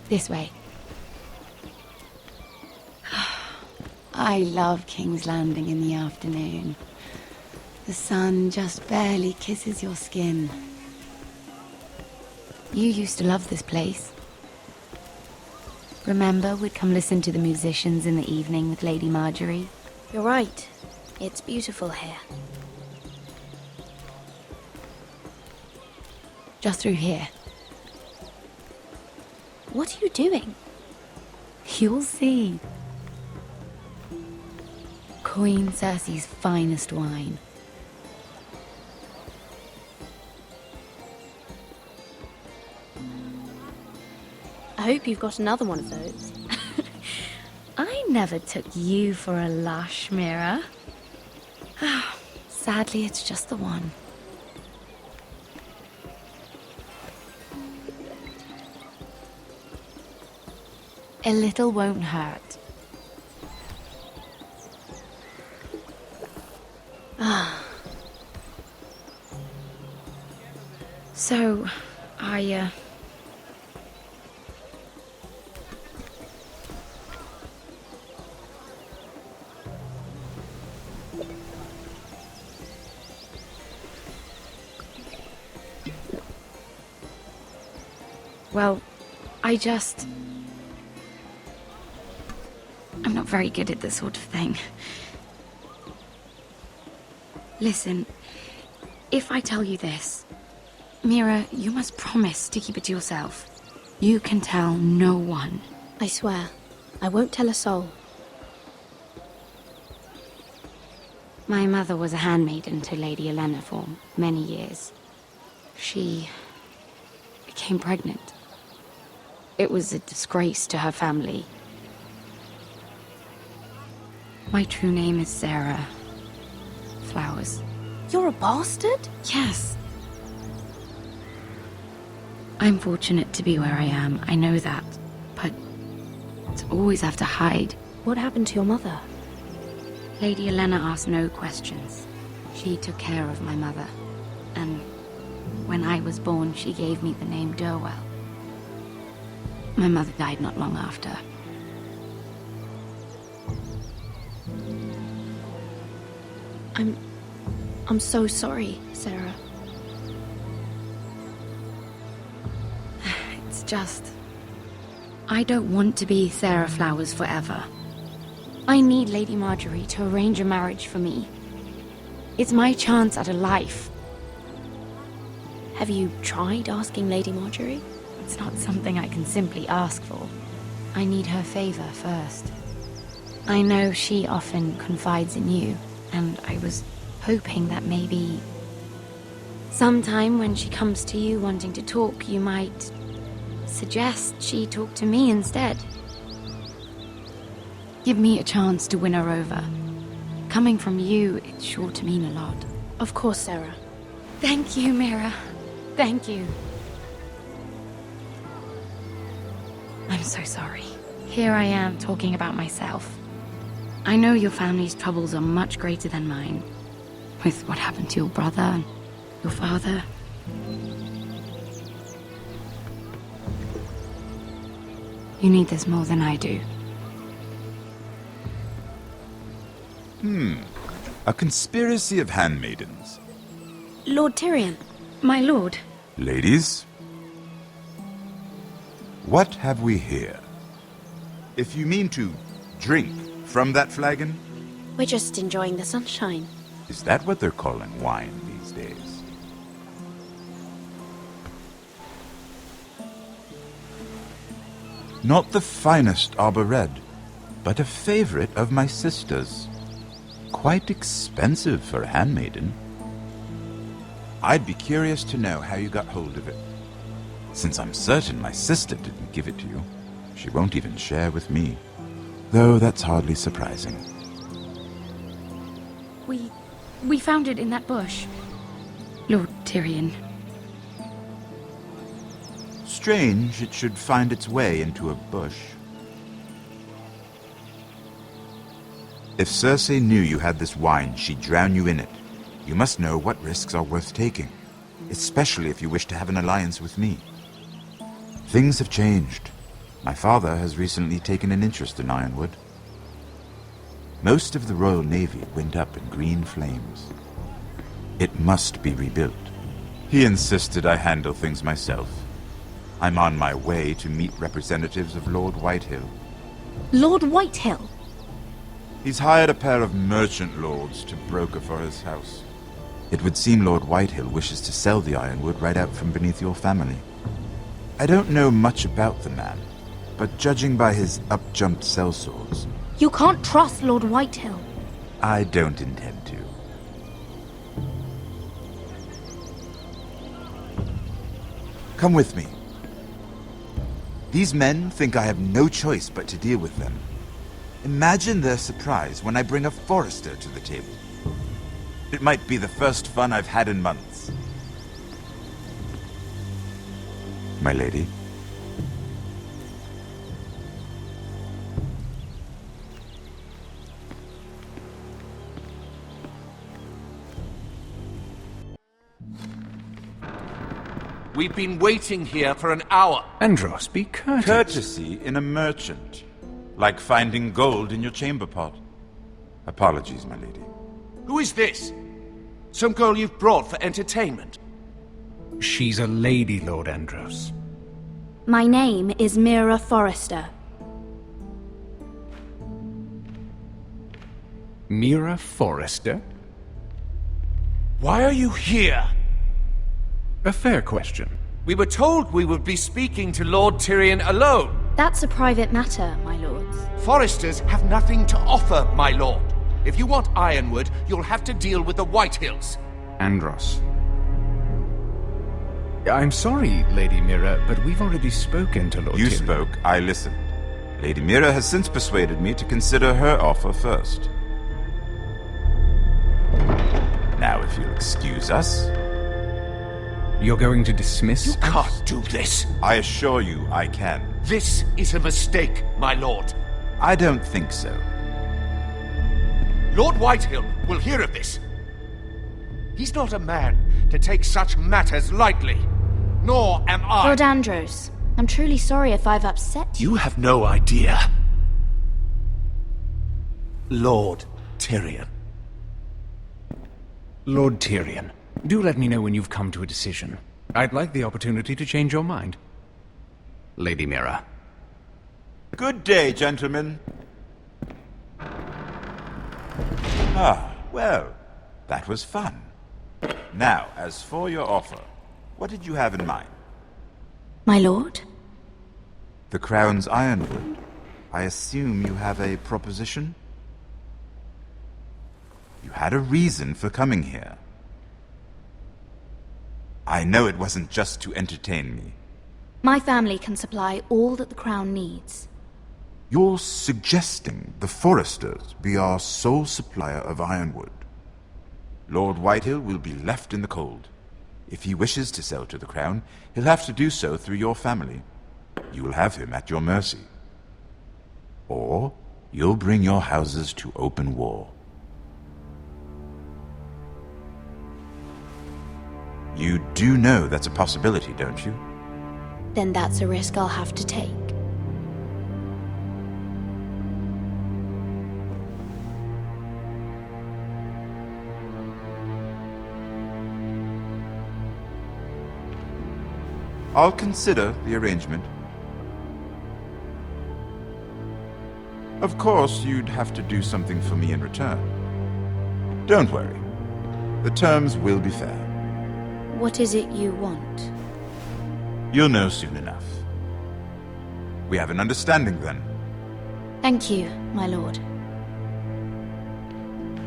This way. I love King's Landing in the afternoon. The sun just barely kisses your skin. You used to love this place. Remember, we'd come listen to the musicians in the evening with Lady Marjorie? You're right. It's beautiful here. Just through here. What are you doing? You'll see. Queen Cersei's finest wine. hope you've got another one of those. I never took you for a lush, Mira. Sadly, it's just the one. A little won't hurt. So, well, I'm not very good at this sort of thing. Listen, if I tell you this, Mira, you must promise to keep it to yourself. You can tell no one. I swear, I won't tell a soul. My mother was a handmaiden to Lady Elena for many years. She became pregnant. It was a disgrace to her family. My true name is Sarah Flowers. You're a bastard? Yes. I'm fortunate to be where I am, I know that. But to always have to hide. What happened to your mother? Lady Elena asked no questions. She took care of my mother. And when I was born, she gave me the name Durwell. My mother died not long after. I'm so sorry, Sarah. It's just... I don't want to be Sarah Flowers forever. I need Lady Marjorie to arrange a marriage for me. It's my chance at a life. Have you tried asking Lady Marjorie? It's not something I can simply ask for. I need her favor first. I know she often confides in you, and I was hoping that maybe sometime when she comes to you wanting to talk, you might suggest she talk to me instead. Give me a chance to win her over. Coming from you, it's sure to mean a lot. Of course, Sarah. Thank you, Mira. Thank you. I'm so sorry. Here I am talking about myself. I know your family's troubles are much greater than mine. With what happened to your brother and your father. You need this more than I do. A conspiracy of handmaidens. Lord Tyrion. My lord. Ladies, what have we here? If you mean to drink from that flagon, We're just enjoying the sunshine. is that what they're calling wine these days? Not the finest arbor red, but a favorite of my sister's. Quite expensive for a handmaiden. I'd be curious to know how you got hold of it. Since I'm certain my sister didn't give it to you, she won't even share with me. Though that's hardly surprising. We found it in that bush. Lord Tyrion. Strange it should find its way into a bush. If Cersei knew you had this wine, she'd drown you in it. You must know what risks are worth taking, especially if you wish to have an alliance with me. Things have changed. My father has recently taken an interest in Ironwood. Most of the Royal Navy went up in green flames. It must be rebuilt. He insisted I handle things myself. I'm on my way to meet representatives of Lord Whitehill. Lord Whitehill? He's hired a pair of merchant lords to broker for his house. It would seem Lord Whitehill wishes to sell the Ironwood right out from beneath your family. I don't know much about the man, but judging by his up-jumped sellswords, You can't trust Lord Whitehill. I don't intend to. Come with me. These men think I have no choice but to deal with them. Imagine their surprise when I bring a Forrester to the table. It might be the first fun I've had in months. My lady. We've been waiting here for an hour. Andros, be courteous. Courtesy in a merchant. Like finding gold in your chamber pot. Apologies, my lady. Who is this? Some girl you've brought for entertainment? She's a lady, Lord Andros. My name is Mira Forrester. Mira Forrester? Why are you here? A fair question. We were told we would be speaking to Lord Tyrion alone. That's a private matter, my lords. Foresters have nothing to offer, my lord. If you want Ironwood, you'll have to deal with the Whitehills. Andros. I'm sorry, Lady Mira, but we've already spoken to Lord You Tyrion. spoke, I listened. Lady Mira has since persuaded me to consider her offer first. Now, if you'll excuse us... You're going to dismiss You can't do this. I assure you I can. This is a mistake, my lord. I don't think so. Lord Whitehill will hear of this. He's not a man to take such matters lightly. Nor am I. Lord Andros, I'm truly sorry if I've upset you. You have no idea. Lord Tyrion. Lord Tyrion, do let me know when you've come to a decision. I'd like the opportunity to change your mind. Lady Mira. Good day, gentlemen. Ah, well, that was fun. Now, as for your offer, what did you have in mind? My lord? The Crown's Ironwood. I assume you have a proposition? You had a reason for coming here. I know it wasn't just to entertain me. My family can supply all that the Crown needs. You're suggesting the Forresters be our sole supplier of ironwood. Lord Whitehill will be left in the cold. If he wishes to sell to the Crown, he'll have to do so through your family. You will have him at your mercy. Or you'll bring your houses to open war. You do know that's a possibility, don't you? Then that's a risk I'll have to take. I'll consider the arrangement. Of course, you'd have to do something for me in return. Don't worry. The terms will be fair. What is it you want? You'll know soon enough. We have an understanding then. Thank you, my lord.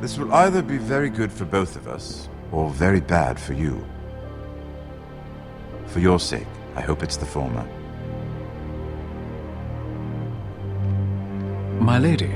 This will either be very good for both of us, or very bad for you. For your sake, I hope it's the former. My lady.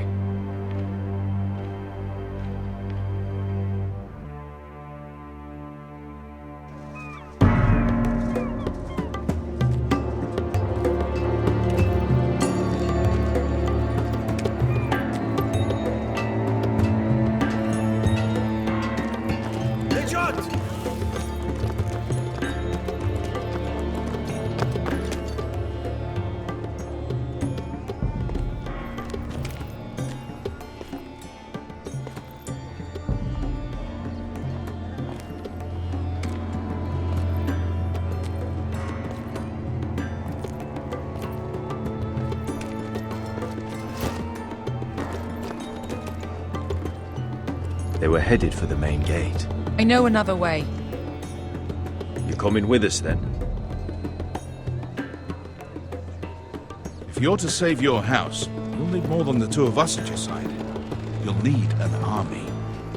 They were headed for the main gate. I know another way. You coming with us then? If you're to save your house, you'll need more than the two of us at your side. You'll need an army.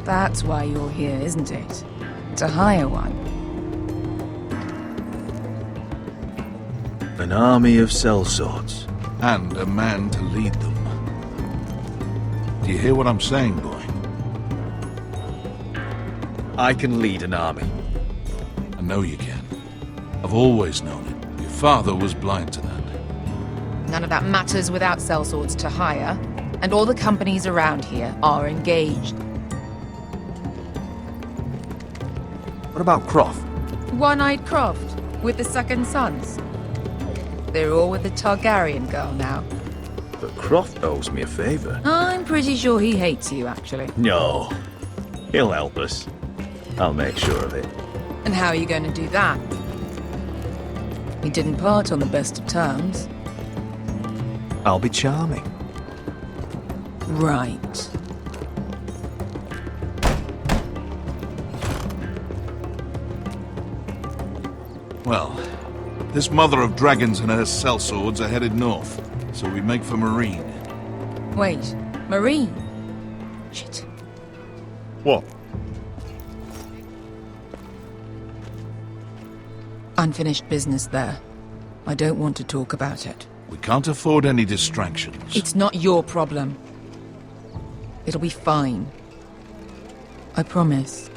That's why you're here, isn't it? To hire one. An army of sellswords. And a man to lead them. Do you hear what I'm saying, boy? I can lead an army. I know you can. I've always known it. Your father was blind to that. None of that matters without sellswords to hire, and all the companies around here are engaged. What about Croft? One-Eyed Croft, with the second sons. They're all with the Targaryen girl now. But Croft owes me a favour. I'm pretty sure he hates you, actually. No. He'll help us. I'll make sure of it. And how are you going to do that? We didn't part on the best of terms. I'll be charming. Right. Well, this mother of dragons and her sellswords are headed north, so we make for Marine. Wait, Marine? Shit. What? Unfinished business there. I don't want to talk about it. We can't afford any distractions. It's not your problem. It'll be fine. I promise.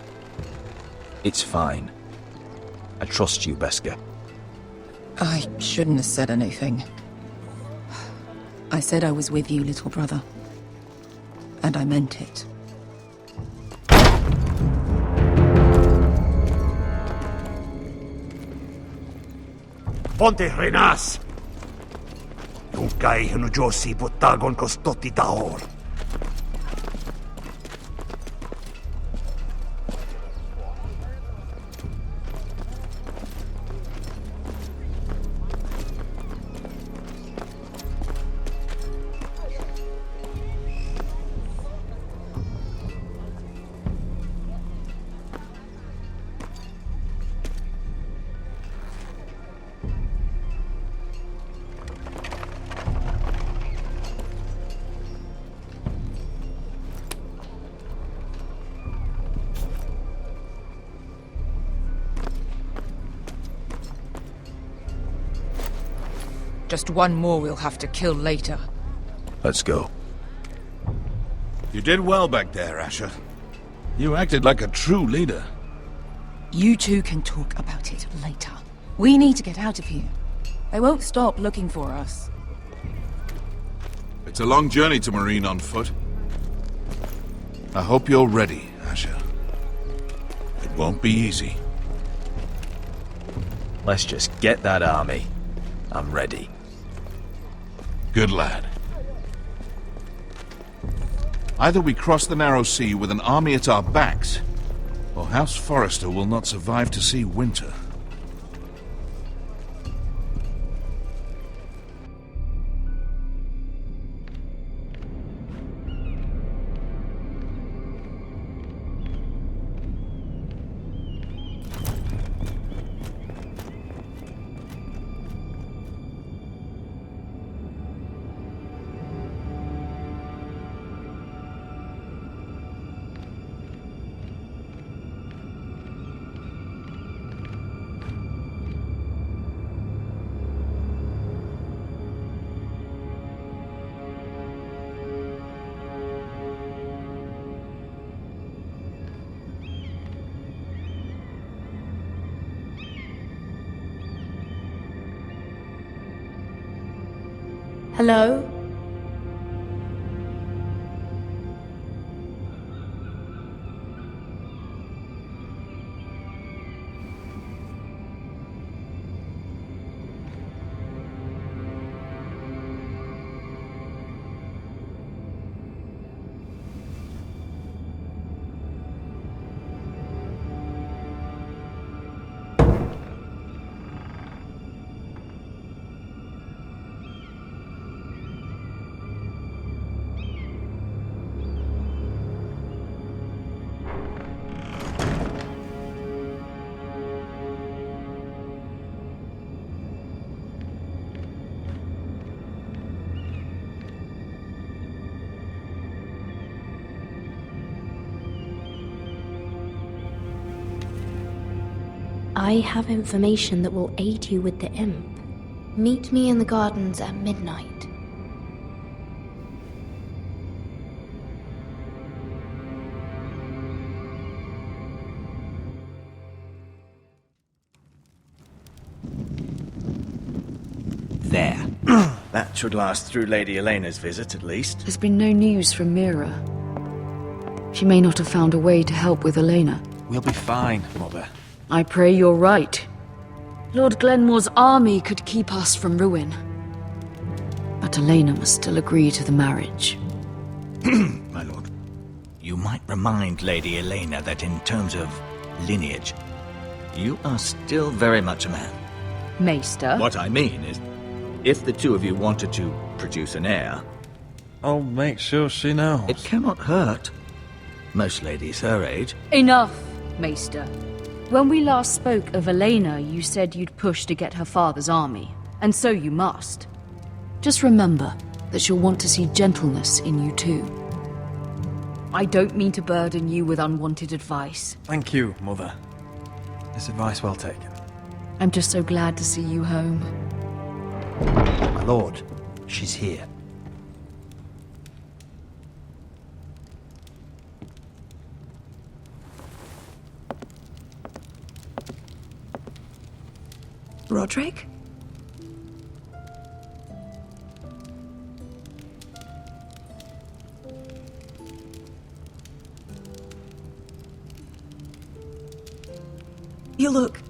It's fine. I trust you, Beskar. I shouldn't have said anything. I said I was with you, little brother. And I meant it. Ponte Renas! Tunkai hinu Josi Potagon Kostoti Taor. Just one more we'll have to kill later. Let's go. You did well back there, Asher. You acted like a true leader. You two can talk about it later. We need to get out of here. They won't stop looking for us. It's a long journey to Marine on foot. I hope you're ready, Asher. It won't be easy. Let's just get that army. I'm ready. Good lad. Either we cross the narrow sea with an army at our backs, or House Forrester will not survive to see winter. Hello? I have information that will aid you with the imp. Meet me in the gardens at midnight. There. That should last through Lady Elena's visit, at least. There's been no news from Mira. She may not have found a way to help with Elena. We'll be fine, Mother. I pray you're right. Lord Glenmore's army could keep us from ruin. But Elena must still agree to the marriage. My lord, you might remind Lady Elena that in terms of lineage, you are still very much a man. Maester? What I mean is, if the two of you wanted to produce an heir, I'll make sure she knows. it cannot hurt. Most ladies her age. Enough, Maester. When we last spoke of Elena, you said you'd push to get her father's army, and so you must. Just remember that she'll want to see gentleness in you too. I don't mean to burden you with unwanted advice. Thank you, Mother. This advice well taken. I'm just so glad to see you home. My lord, she's here. Roderick? You look...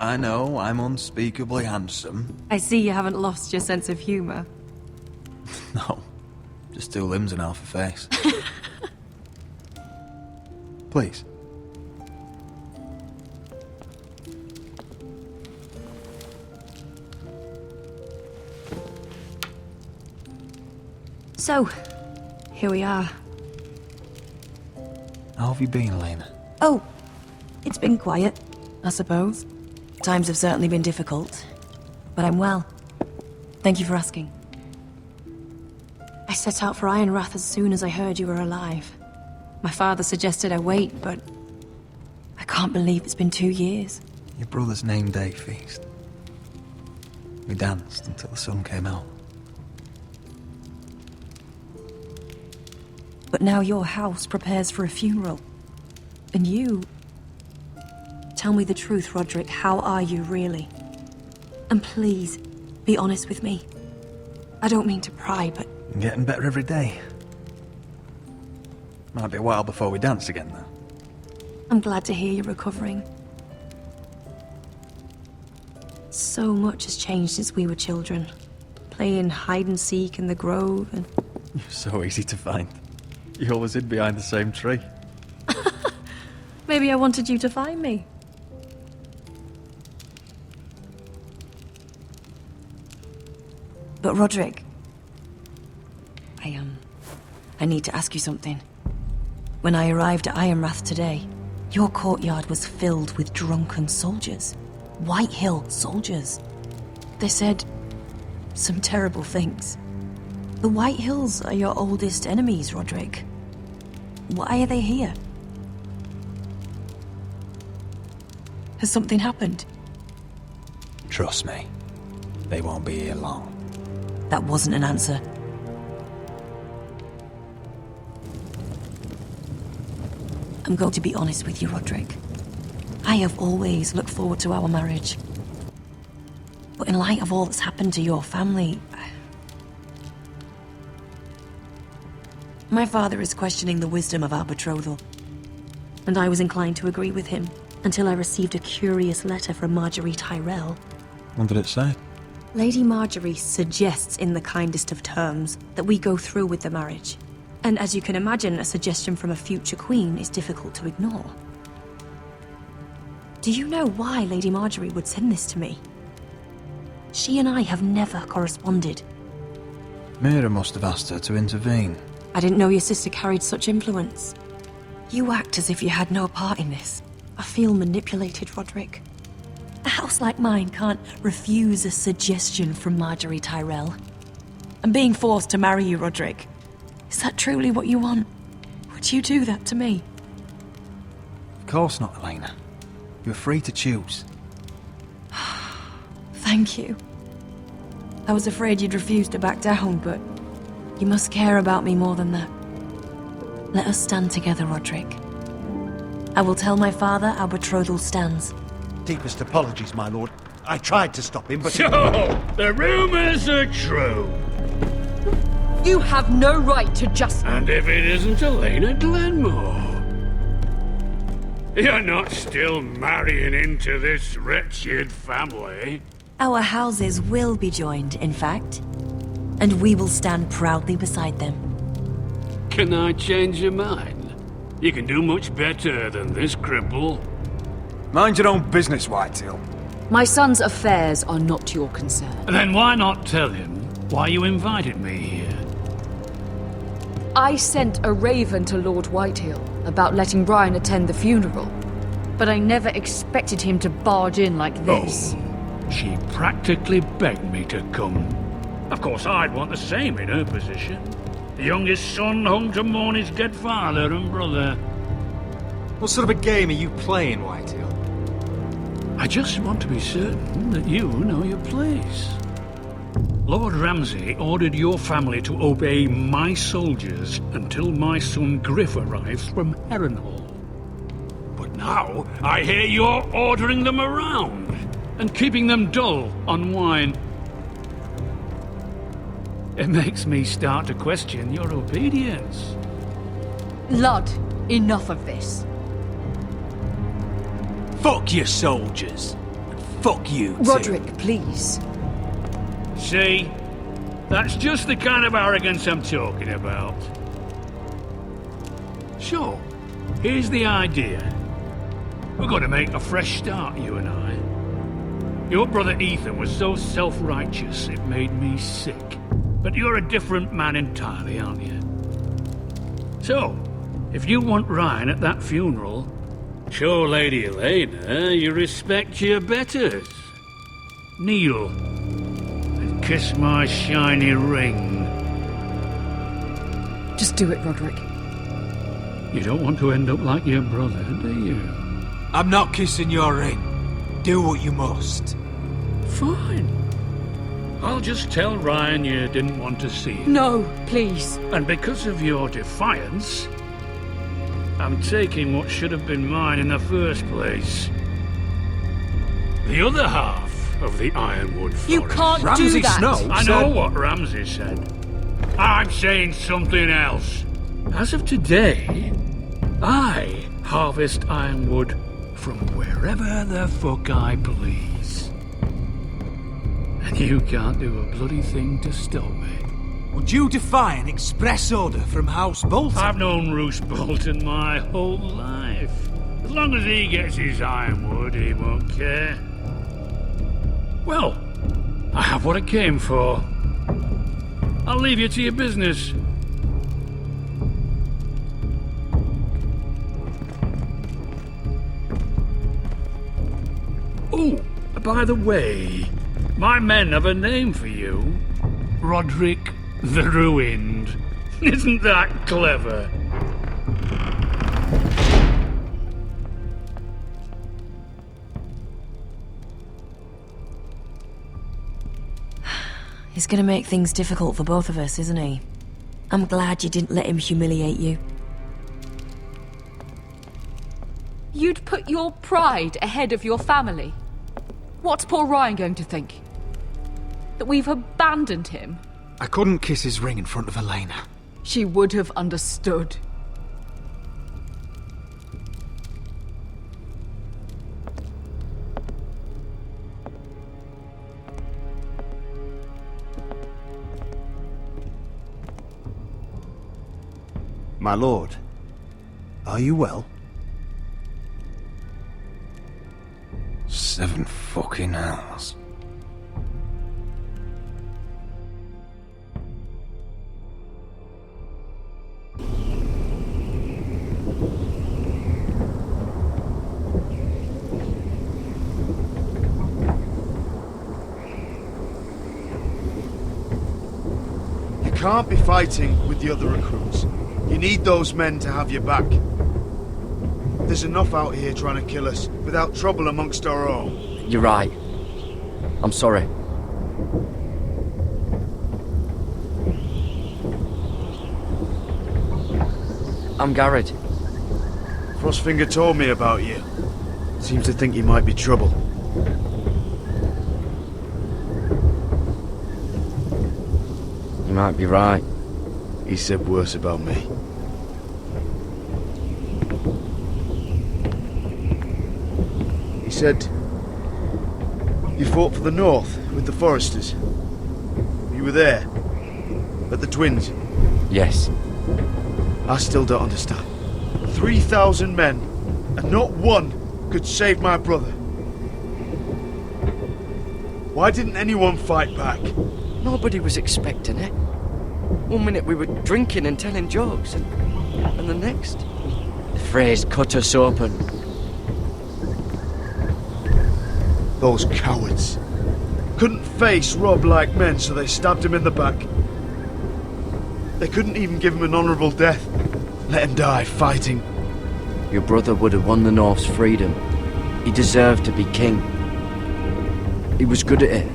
I know I'm unspeakably handsome. I see you haven't lost your sense of humor. No, just two limbs and half a face. Please. So, here we are. How have you been, Elena? Oh, it's been quiet, I suppose. Times have certainly been difficult, but I'm well. Thank you for asking. I set out for Ironrath as soon as I heard you were alive. My father suggested I wait, but I can't believe it's been 2 years. Your brother's name day feast. We danced until the sun came out. But now your house prepares for a funeral. And you... Tell me the truth, Roderick. How are you, really? And please, be honest with me. I don't mean to pry, but... I'm getting better every day. Might be a while before we dance again, though. I'm glad to hear you're recovering. So much has changed since we were children. Playing hide-and-seek in the grove and... You're so easy to find. You always hid behind the same tree. Maybe I wanted you to find me. But Roderick... I need to ask you something. When I arrived at Ironrath today, your courtyard was filled with drunken soldiers. White Hill soldiers. They said some terrible things. The White Hills are your oldest enemies, Roderick. Why are they here? Has something happened? Trust me, they won't be here long. That wasn't an answer. I'm going to be honest with you, Roderick. I have always looked forward to our marriage. But in light of all that's happened to your family... My father is questioning the wisdom of our betrothal. And I was inclined to agree with him, until I received a curious letter from Marjorie Tyrell. What did it say? Lady Marjorie suggests in the kindest of terms that we go through with the marriage. And as you can imagine, a suggestion from a future queen is difficult to ignore. Do you know why Lady Marjorie would send this to me? She and I have never corresponded. Mira must have asked her to intervene. I didn't know your sister carried such influence. You act as if you had no part in this. I feel manipulated, Roderick. A house like mine can't refuse a suggestion from Marjorie Tyrell. I'm being forced to marry you, Roderick. Is that truly what you want? Would you do that to me? Of course not, Elena. You're free to choose. Thank you. I was afraid you'd refuse to back down, but you must care about me more than that. Let us stand together, Roderick. I will tell my father our betrothal stands. Deepest apologies, my lord. I tried to stop him, but... So, the rumors are true. You have no right to just... And if it isn't Elena Glenmore? You're not still marrying into this wretched family? Our houses will be joined, in fact. And we will stand proudly beside them. Can I change your mind? You can do much better than this cripple. Mind your own business, Whitetail. My son's affairs are not your concern. Then why not tell him why you invited me here? I sent a raven to Lord Whitehill about letting Brian attend the funeral, but I never expected him to barge in like this. Oh, she practically begged me to come. Of course, I'd want the same in her position. The youngest son home to mourn his dead father and brother. What sort of a game are you playing, Whitetail? I just want to be certain that you know your place. Lord Ramsay ordered your family to obey my soldiers until my son Griff arrives from Harrenhal. But now, I hear you're ordering them around and keeping them dull on wine. It makes me start to question your obedience. Lud, enough of this. Fuck your soldiers. And fuck you, too. Roderick, please. See? That's just the kind of arrogance I'm talking about. So, here's the idea. We're going to make a fresh start, you and I. Your brother Ethan was so self-righteous it made me sick. But you're a different man entirely, aren't you? So, if you want Ryan at that funeral, show Lady Elena you respect your betters. Kneel and kiss my shiny ring. Just do it, Roderick. You don't want to end up like your brother, do you? I'm not kissing your ring. Do what you must. Fine. I'll just tell Ryan you didn't want to see him. No, please. And because of your defiance, I'm taking what should have been mine in the first place. The other half of the Ironwood Forest. You can't do that! I know what Ramsay said. I'm saying something else. As of today, I harvest Ironwood from wherever the fuck I please. And you can't do a bloody thing to stop me. Would you defy an express order from House Bolton? I've known Roose Bolton my whole life. As long as he gets his ironwood, he won't care. Well, I have what I came for. I'll leave you to your business. Oh, by the way, my men have a name for you. Roderick the Ruined. Isn't that clever? He's gonna make things difficult for both of us, isn't he? I'm glad you didn't let him humiliate you. You'd put your pride ahead of your family. What's poor Ryan going to think? That we've abandoned him? I couldn't kiss his ring in front of Elena. She would have understood. My lord, are you well? 7 fucking hells. You can't be fighting with the other recruits. You need those men to have your back. There's enough out here trying to kill us without trouble amongst our own. You're right. I'm sorry. I'm Garrett. Frostfinger told me about you. Seems to think you might be trouble. You might be right. He said worse about me. He said you fought for the North with the Forresters. You were there. At the Twins. Yes. I still don't understand. 3,000 men, and not one could save my brother. Why didn't anyone fight back? Nobody was expecting it. One minute we were drinking and telling jokes, and the next, the phrase cut us open. Those cowards. Couldn't face Rob like men, so they stabbed him in the back. They couldn't even give him an honourable death. Let him die fighting. Your brother would have won the North's freedom. He deserved to be king. He was good at it.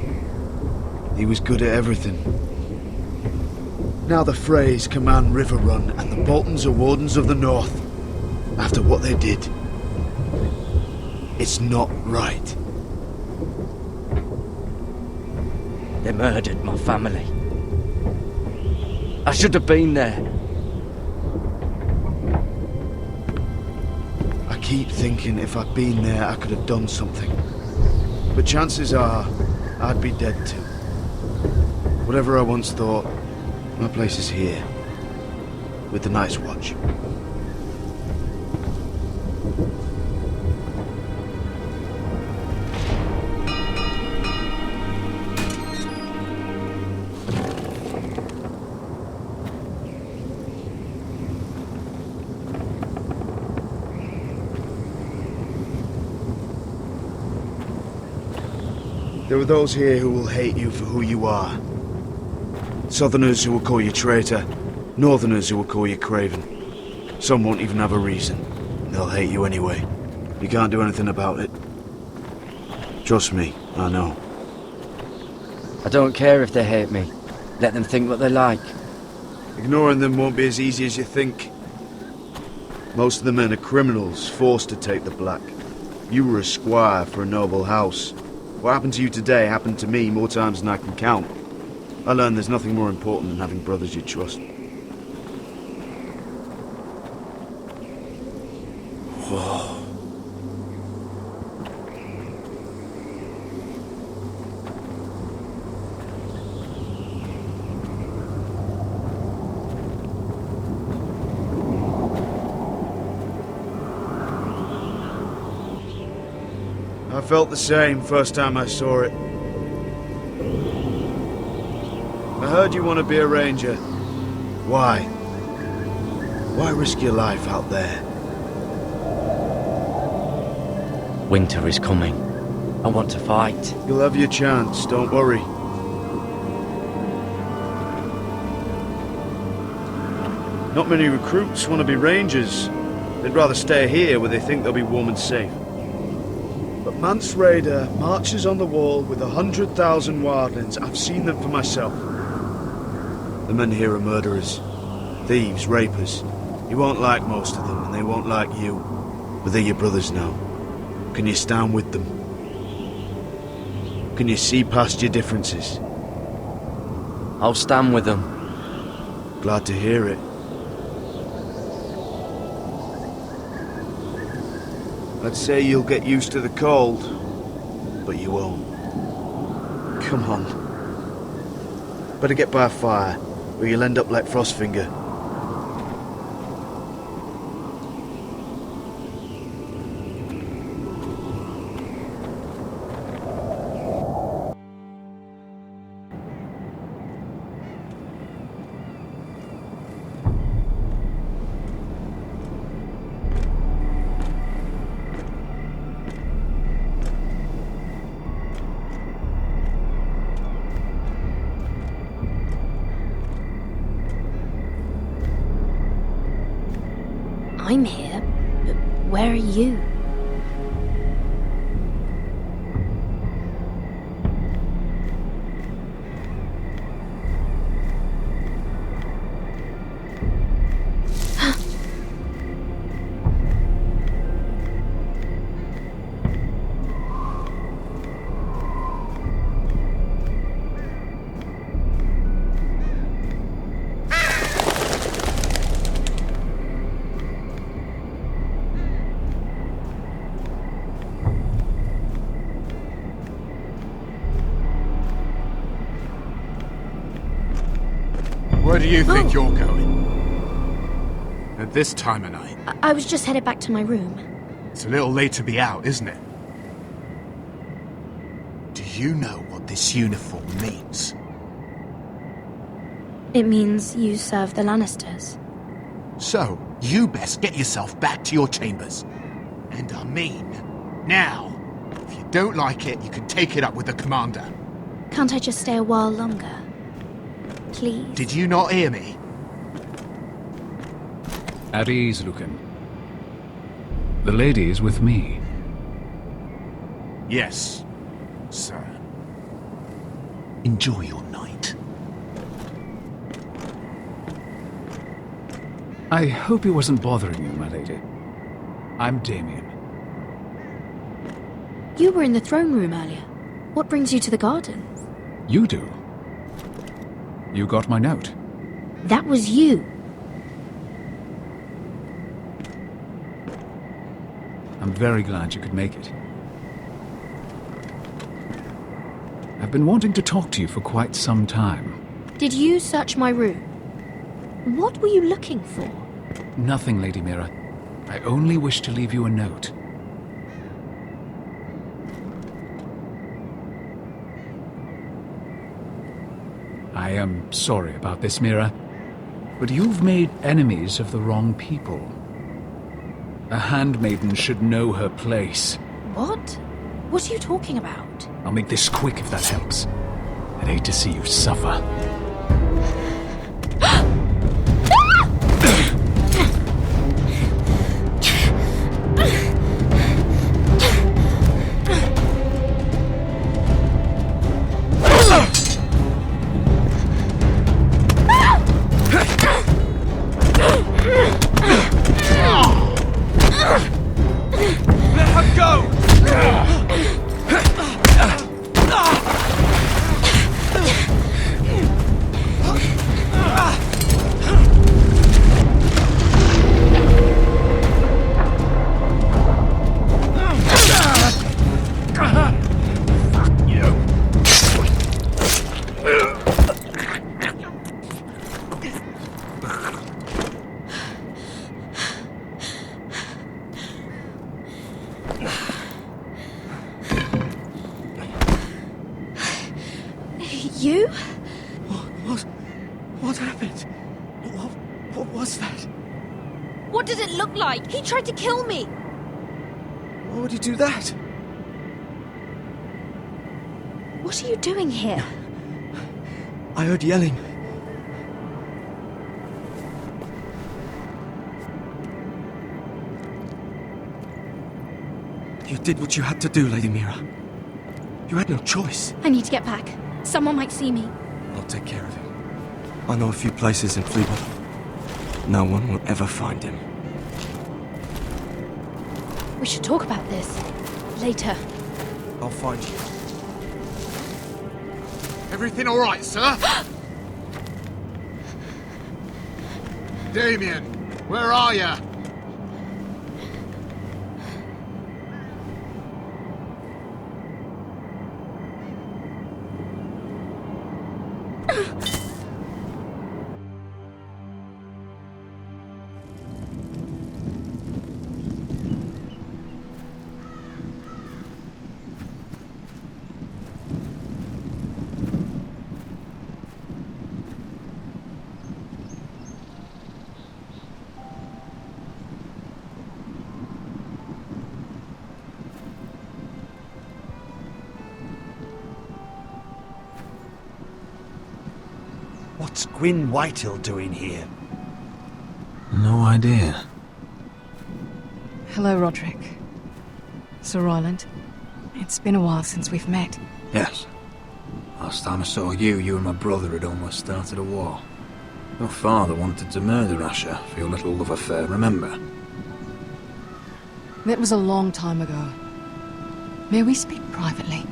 He was good at everything. Now the Freys command River Run, and the Boltons are Wardens of the North. After what they did. It's not right. They murdered my family. I should have been there. I keep thinking if I'd been there, I could have done something. But chances are, I'd be dead too. Whatever I once thought, my place is here. With the Night's Watch. There are those here who will hate you for who you are. Southerners who will call you traitor. Northerners who will call you craven. Some won't even have a reason. They'll hate you anyway. You can't do anything about it. Trust me, I know. I don't care if they hate me. Let them think what they like. Ignoring them won't be as easy as you think. Most of the men are criminals, forced to take the black. You were a squire for a noble house. What happened to you today happened to me more times than I can count. I learned there's nothing more important than having brothers you trust. Whoa. I felt the same first time I saw it. I heard you want to be a ranger. Why? Why risk your life out there? Winter is coming. I want to fight. You'll have your chance, don't worry. Not many recruits want to be rangers. They'd rather stay here where they think they'll be warm and safe. But Mance Rayder marches on the wall with 100,000 wildlings. I've seen them for myself. The men here are murderers, thieves, rapers. You won't like most of them, and they won't like you. But they're your brothers now. Can you stand with them? Can you see past your differences? I'll stand with them. Glad to hear it. I'd say you'll get used to the cold, but you won't. Come on. Better get by a fire, or you'll end up like Frostfinger. I'm here, but where are you? Where do you think you're going? At this time of night? I was just headed back to my room. It's a little late to be out, isn't it? Do you know what this uniform means? It means you serve the Lannisters. So, you best get yourself back to your chambers. And I mean, now. If you don't like it, you can take it up with the commander. Can't I just stay a while longer? Please? Did you not hear me? At ease, Lucan. The lady is with me. Yes, sir. Enjoy your night. I hope he wasn't bothering you, my lady. I'm Damien. You were in the throne room earlier. What brings you to the gardens? You do. You got my note. That was you. I'm very glad you could make it. I've been wanting to talk to you for quite some time. Did you search my room? What were you looking for? Nothing, Lady Mira. I only wish to leave you a note. I am sorry about this, Mira, but you've made enemies of the wrong people. A handmaiden should know her place. What? What are you talking about? I'll make this quick if that helps. I'd hate to see you suffer. You? What happened? What was that? What did it look like? He tried to kill me! Why would he do that? What are you doing here? I heard yelling. You did what you had to do, Lady Mira. You had no choice. I need to get back. Someone might see me. I'll take care of him. I know a few places in Fleabot. No one will ever find him. We should talk about this. Later. I'll find you. Everything all right, sir? Damien, where are you? What's Gwyn Whitehill doing here? No idea. Hello, Roderick. Sir Royland. It's been a while since we've met. Yes. Last time I saw you and my brother had almost started a war. Your father wanted to murder Asher for your little love affair, remember? That was a long time ago. May we speak privately?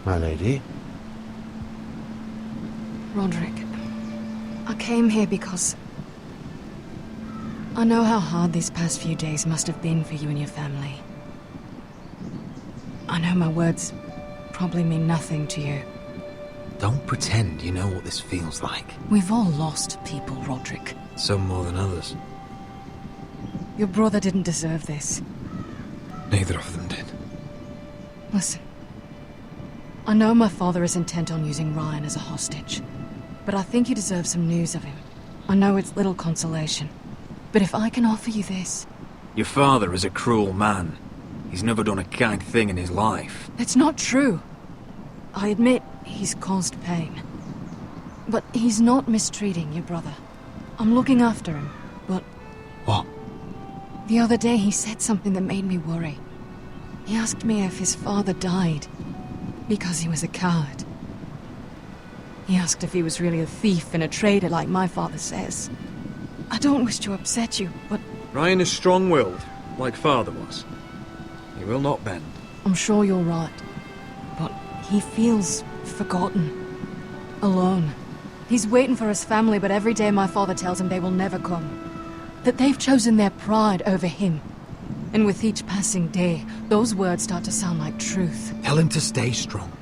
My lady? Roderick, I came here because I know how hard these past few days must have been for you and your family. I know my words probably mean nothing to you. Don't pretend you know what this feels like. We've all lost people, Roderick. Some more than others. Your brother didn't deserve this. Neither of them did. Listen. I know my father is intent on using Ryan as a hostage, but I think you deserve some news of him. I know it's little consolation, but if I can offer you this... Your father is a cruel man. He's never done a kind thing in his life. It's not true. I admit he's caused pain. But he's not mistreating your brother. I'm looking after him, but... What? The other day he said something that made me worry. He asked me if his father died because he was a coward. He asked if he was really a thief and a traitor like my father says. I don't wish to upset you, but... Ryan is strong-willed, like father was. He will not bend. I'm sure you're right. But he feels forgotten. Alone. He's waiting for his family, but every day my father tells him they will never come. That they've chosen their pride over him. And with each passing day, those words start to sound like truth. Tell him to stay strong.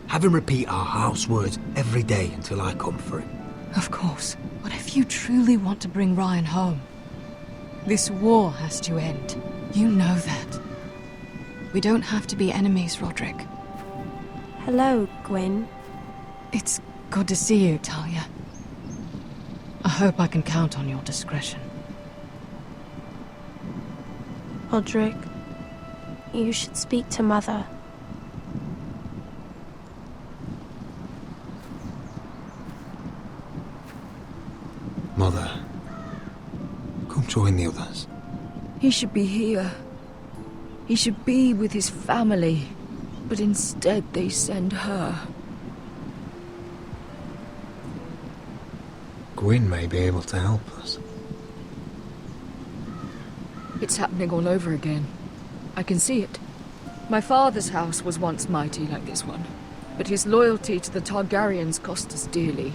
Have him repeat our house words every day until I come for him. Of course. But if you truly want to bring Ryan home, this war has to end. You know that. We don't have to be enemies, Roderick. Hello, Gwyn. It's good to see you, Talia. I hope I can count on your discretion. Roderick, you should speak to Mother. Mother, come join the others. He should be here. He should be with his family. But instead they send her. Gwyn may be able to help us. It's happening all over again. I can see it. My father's house was once mighty like this one, but his loyalty to the Targaryens cost us dearly.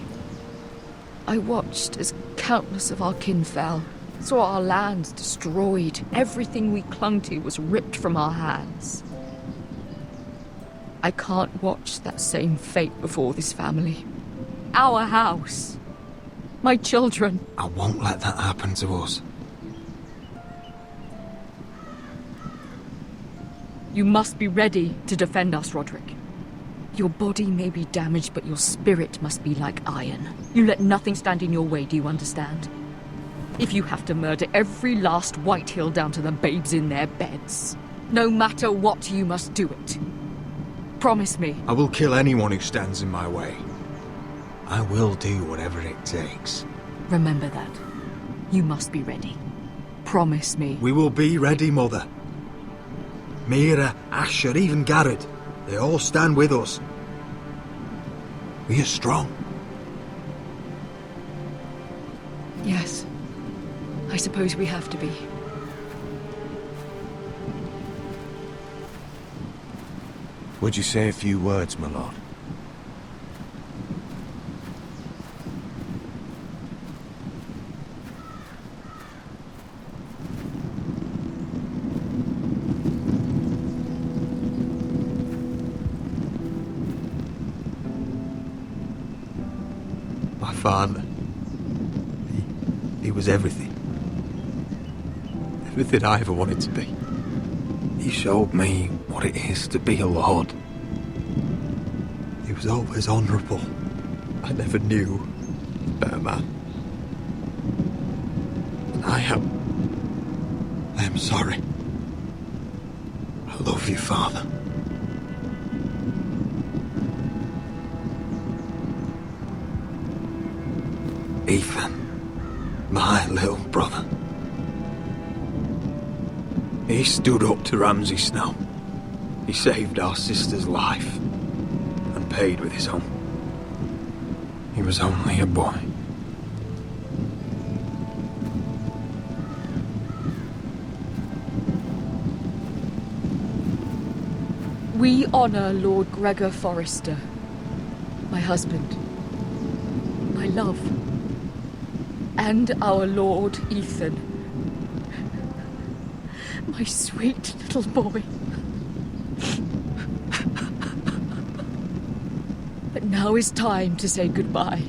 I watched as countless of our kin fell, saw our lands destroyed, everything we clung to was ripped from our hands. I can't watch that same fate before this family. Our house. My children. I won't let that happen to us. You must be ready to defend us, Roderick. Your body may be damaged, but your spirit must be like iron. You let nothing stand in your way, do you understand? If you have to murder every last Whitehill down to the babes in their beds, no matter what, you must do it. Promise me. I will kill anyone who stands in my way. I will do whatever it takes. Remember that. You must be ready. Promise me. We will be ready, Mother. Mira, Asher, even Garrett. They all stand with us. We are strong. Yes. I suppose we have to be. Would you say a few words, my lord? My father. He was everything. Everything I ever wanted to be. He showed me what it is to be a lord. He was always honourable. I never knew a better man. And I am sorry. I love you, Father. Ethan, my little brother. He stood up to Ramsay Snow. He saved our sister's life and paid with his own. He was only a boy. We honor Lord Gregor Forrester, my husband, my love, and our Lord Ethan, my sweet little boy. But now is time to say goodbye.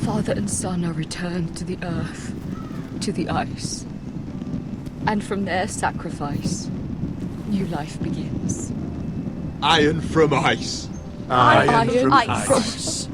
Father and son are returned to the earth, to the ice. And from their sacrifice, new life begins. Iron from ice. Iron from ice.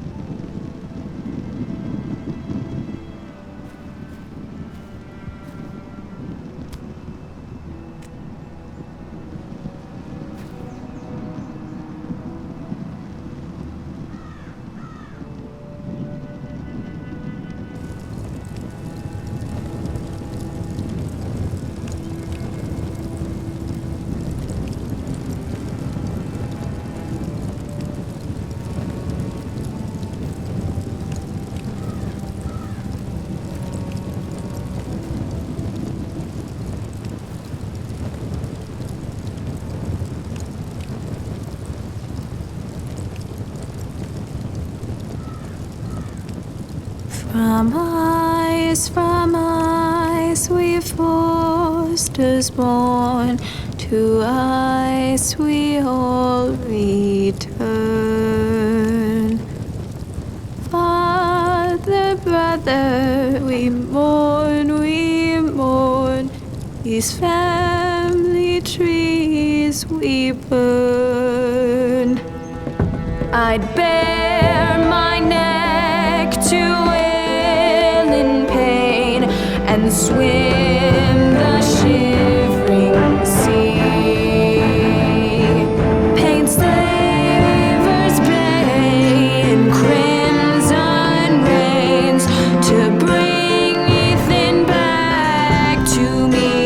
From ice we Forresters born, to ice we all return. Father, brother, we mourn, these family trees we burn. I'd bare my neck to and swim the shivering sea. Paint Slaver's Bay in crimson rains to bring Ethan back to me.